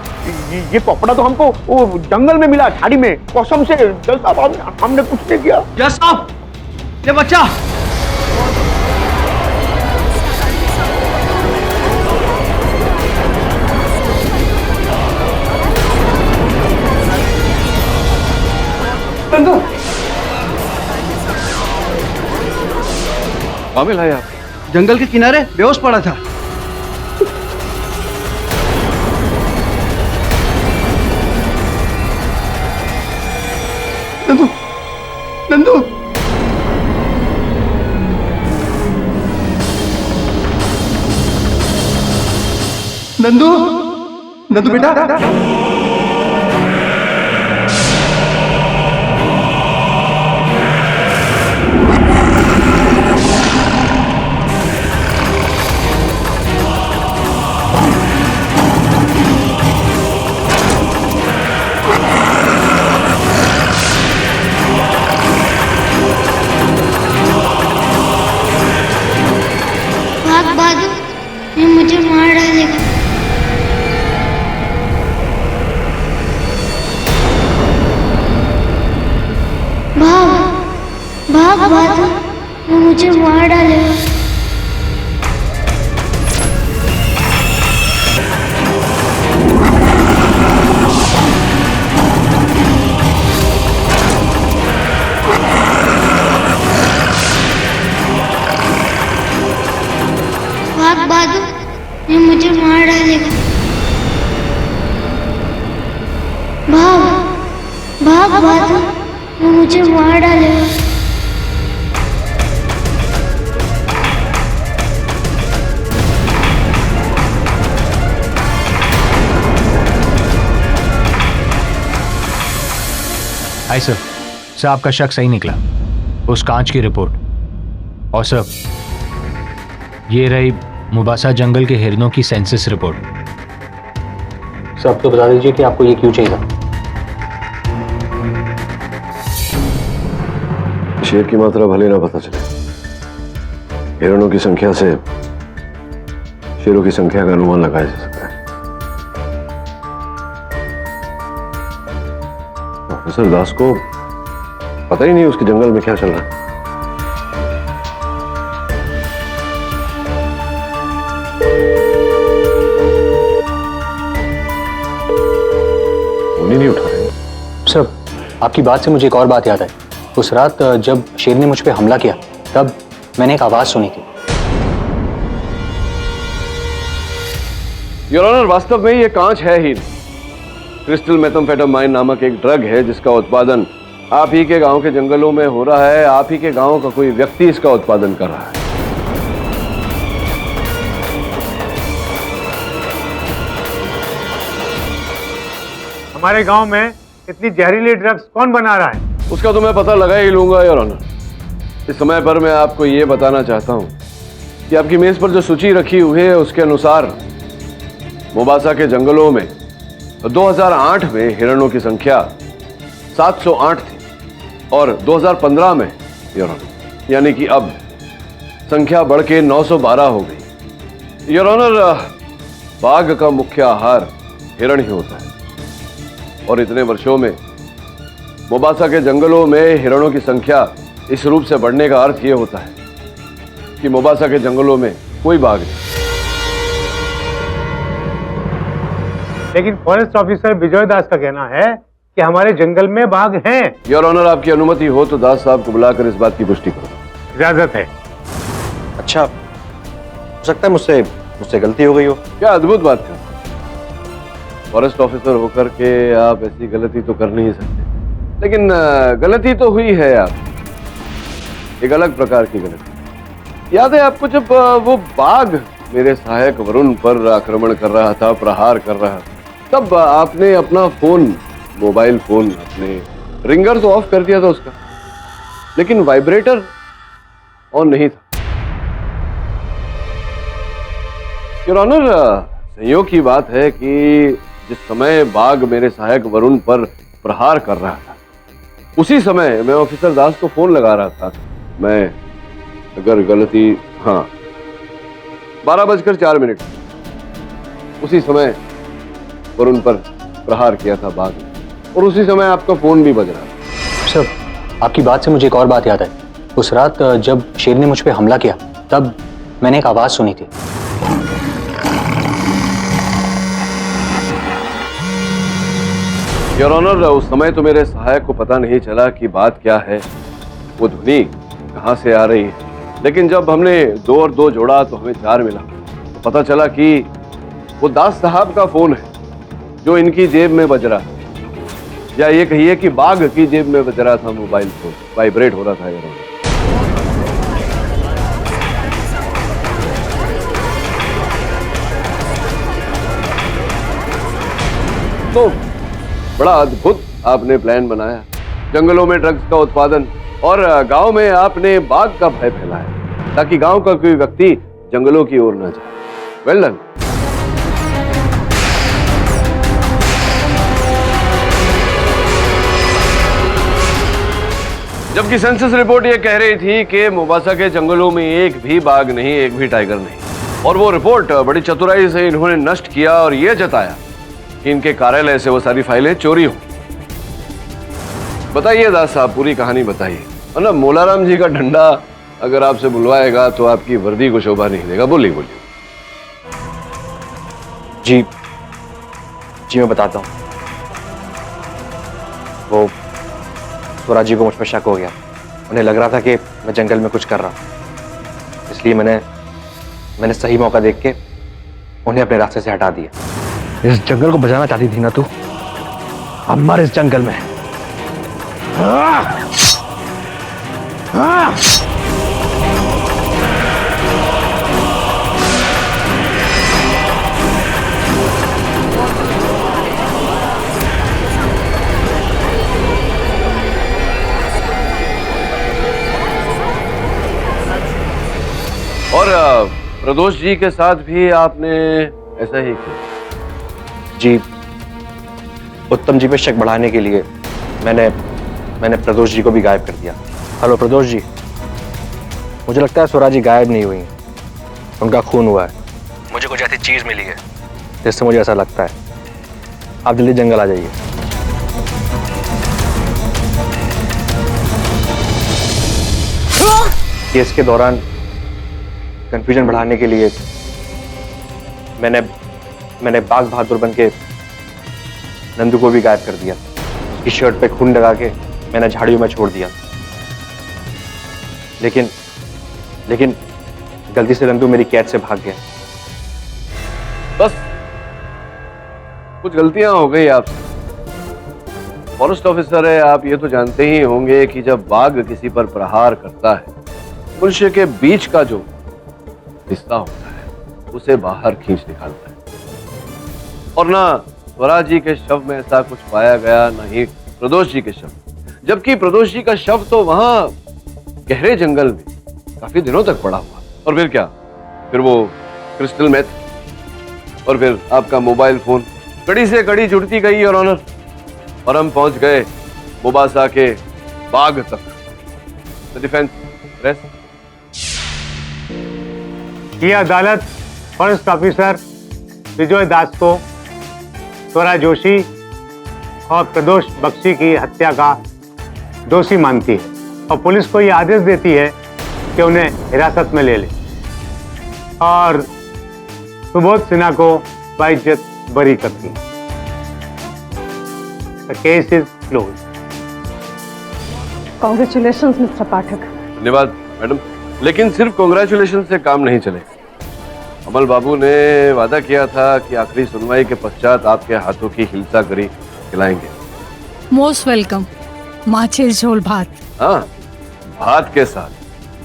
ये कपड़ा तो हमको वो जंगल में मिला, झाड़ी में, कसम से जज साहब हमने कुछ नहीं किया। जज साहब, ये बच्चा नंदू, कहाँ मिला है आप? जंगल के किनारे बेहोश पड़ा था। नंदू, नंदू, नंदू, नंदू बेटा, भाग बहादुर, ये मुझे मार डालेगा। भाग बहादुर, ये मुझे मार डालेगा। भाग बहादुर, ये मुझे मार डालेगा। भाग बहादुर, ये मुझे मार डालेगा। हाय सर, आपका शक सही निकला, उस कांच की रिपोर्ट। और सर, ये रही मुबासा जंगल के हिरनों की सेंसस रिपोर्ट। सर आप तो बता दीजिए कि आपको ये क्यों चाहिए था? शेर की मात्रा भले ना पता चले, हिरणों की संख्या से शेरों की संख्या का अनुमान लगाया जा सकता है। ऑफिसर दास को पता ही नहीं उसके जंगल में क्या चल रहा है। फोन ही नहीं उठा रहे। सर, आपकी बात से मुझे एक और बात याद आई। उस रात जब शेर ने मुझ पे हमला किया तब मैंने एक आवाज सुनी थी। योर ऑनर, वास्तव में ये कांच है ही नहीं। क्रिस्टल मेथाम्फेटामाइन नामक एक ड्रग है जिसका उत्पादन आप ही के गांव के जंगलों में हो रहा है। आप ही के गांव का कोई व्यक्ति इसका उत्पादन कर रहा है। हमारे गांव में इतनी जहरीली ड्रग्स कौन बना रहा है? उसका तो मैं पता लगा ही लूंगा योर ऑनर। इस समय पर मैं आपको ये बताना चाहता हूं कि आपकी मेज पर जो सूची रखी हुई है उसके अनुसार मोबासा के जंगलों में 2008 में हिरणों की संख्या 708 थी और 2015 में योर ऑनर यानी कि अब संख्या बढ़ के 912 हो गई। योर ऑनर, बाघ का मुख्य आहार हिरण ही होता है और इतने वर्षों में मोबासा के जंगलों में हिरणों की संख्या इस रूप से बढ़ने का अर्थ यह होता है कि मोबासा के जंगलों में कोई बाघ नहीं। लेकिन फॉरेस्ट ऑफिसर विजय दास का कहना है कि हमारे जंगल में बाघ हैं। योर ऑनर, आपकी अनुमति हो तो दास साहब को बुलाकर इस बात की पुष्टि करो। इजाजत है। अच्छा, हो सकता है मुझसे गलती हो गई हो। क्या अद्भुत बात है। फॉरेस्ट ऑफिसर होकर के आप ऐसी गलती तो कर नहीं सकते, लेकिन गलती तो हुई है। आप एक अलग प्रकार की गलती। याद है आपको जब वो बाघ मेरे सहायक वरुण पर आक्रमण कर रहा था, प्रहार कर रहा था, तब आपने अपना फोन, मोबाइल फोन, अपने रिंगर तो ऑफ कर दिया था उसका, लेकिन वाइब्रेटर ऑन नहीं था। योर ऑनर, संयोग की बात है कि जिस समय बाघ मेरे सहायक वरुण पर प्रहार कर रहा था उसी समय मैं ऑफिसर दास को फोन लगा रहा था। मैं अगर गलती, हाँ, 12:04 उसी समय वरुण पर प्रहार किया था बाघ ने और उसी समय आपका फोन भी बज रहा था। सर, आपकी बात से मुझे एक और बात याद आई। उस रात जब शेर ने मुझ पे हमला किया तब मैंने एक आवाज सुनी थी। योर ऑनर, उस समय तो मेरे सहायक को पता नहीं चला कि बात क्या है, वो ध्वनि कहां से आ रही है, लेकिन जब हमने 2 और 2 जोड़ा तो हमें 4 मिला। तो पता चला कि वो दास साहब का फोन है जो इनकी जेब में बज रहा है, या ये कहिए कि बाघ की जेब में बज रहा था मोबाइल फोन, वाइब्रेट हो रहा था। योर ऑनर, तो बड़ा अद्भुत आपने प्लान बनाया। जंगलों में ड्रग्स का उत्पादन और गांव में आपने बाघ का भय फैलाया ताकि गांव का कोई व्यक्ति जंगलों की ओर न जाए। Well done. जबकि सेंसस रिपोर्ट यह कह रही थी कि मोबासा के जंगलों में एक भी बाघ नहीं, एक भी टाइगर नहीं, और वो रिपोर्ट बड़ी चतुराई से इन्होंने नष्ट किया और यह जताया कि इनके कार्यालय से वो सारी फाइलें चोरी हो। बताइए दास साहब, पूरी कहानी बताइए, वरना मोलाराम जी का डंडा अगर आपसे बुलवाएगा तो आपकी वर्दी को शोभा नहीं देगा। बोलिए बोलिए। जी मैं बताता हूँ। वो स्वराज जी को मुझ पर शक हो गया। उन्हें लग रहा था कि मैं जंगल में कुछ कर रहा हूँ, इसलिए मैंने सही मौका देख के उन्हें अपने रास्ते से हटा दिया। इस जंगल को बचाना चाहती थी ना तू, अब मर इस जंगल में। और प्रदोष जी के साथ भी आपने ऐसा ही किया? जी, उत्तम जी पे शक बढ़ाने के लिए मैंने प्रदोष जी को भी गायब कर दिया। हेलो प्रदोष जी, मुझे लगता है स्वराज जी गायब नहीं हुई, उनका खून हुआ है। मुझे कुछ ऐसी चीज मिली है जिससे मुझे ऐसा लगता है। आप जल्दी जंगल आ जाइए। केस के दौरान कंफ्यूजन बढ़ाने के लिए मैंने बाग बहादुर बन के नंदू को भी गायब कर दिया। उसकी शर्ट पे खून लगा के मैंने झाड़ियों में छोड़ दिया। लेकिन गलती से नंदू मेरी कैद से भाग गया। बस कुछ गलतियां हो गई आपसे। फॉरेस्ट ऑफिसर है आप, ये तो जानते ही होंगे कि जब बाघ किसी पर प्रहार करता है, मनुष्य के बीच का जो हिस्सा होता है उसे बाहर खींच निकालता है। और ना स्वराज जी के शव में ऐसा कुछ पाया गया, ना ही प्रदोष जी के शव। जबकि प्रदोष जी का शव तो वहां गहरे जंगल में काफी दिनों तक पड़ा हुआ। और फिर क्या, फिर वो क्रिस्टल मेथ और फिर आपका मोबाइल फोन, कड़ी से कड़ी जुड़ती गई योर ऑनर, और हम पहुंच गए मुबासा के बाग तक। Defence rest. ये अदालत फॉरेस्ट ऑफिसर विजय दास को स्वरा जोशी और प्रदोष बख्शी की हत्या का दोषी मानती है और पुलिस को यह आदेश देती है कि उन्हें हिरासत में ले ले और सुबोध सिन्हा को बाइज्जत बरी करती है। The case is closed. Congratulation mister Pathak. धन्यवाद मैडम, लेकिन सिर्फ कॉन्ग्रेचुलेशन से काम नहीं चले। अमल बाबू ने वादा किया था कि आखिरी सुनवाई के पश्चात आपके हाथों की हिलसा करी खिलाएंगे। Most welcome. माछी झोल भात। हाँ, भात के साथ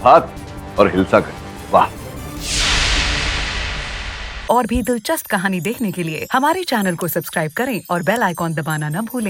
भात और हिलसा करी। वाह। और भी दिलचस्प कहानी देखने के लिए हमारे चैनल को सब्सक्राइब करें और बेल आइकॉन दबाना न भूलें।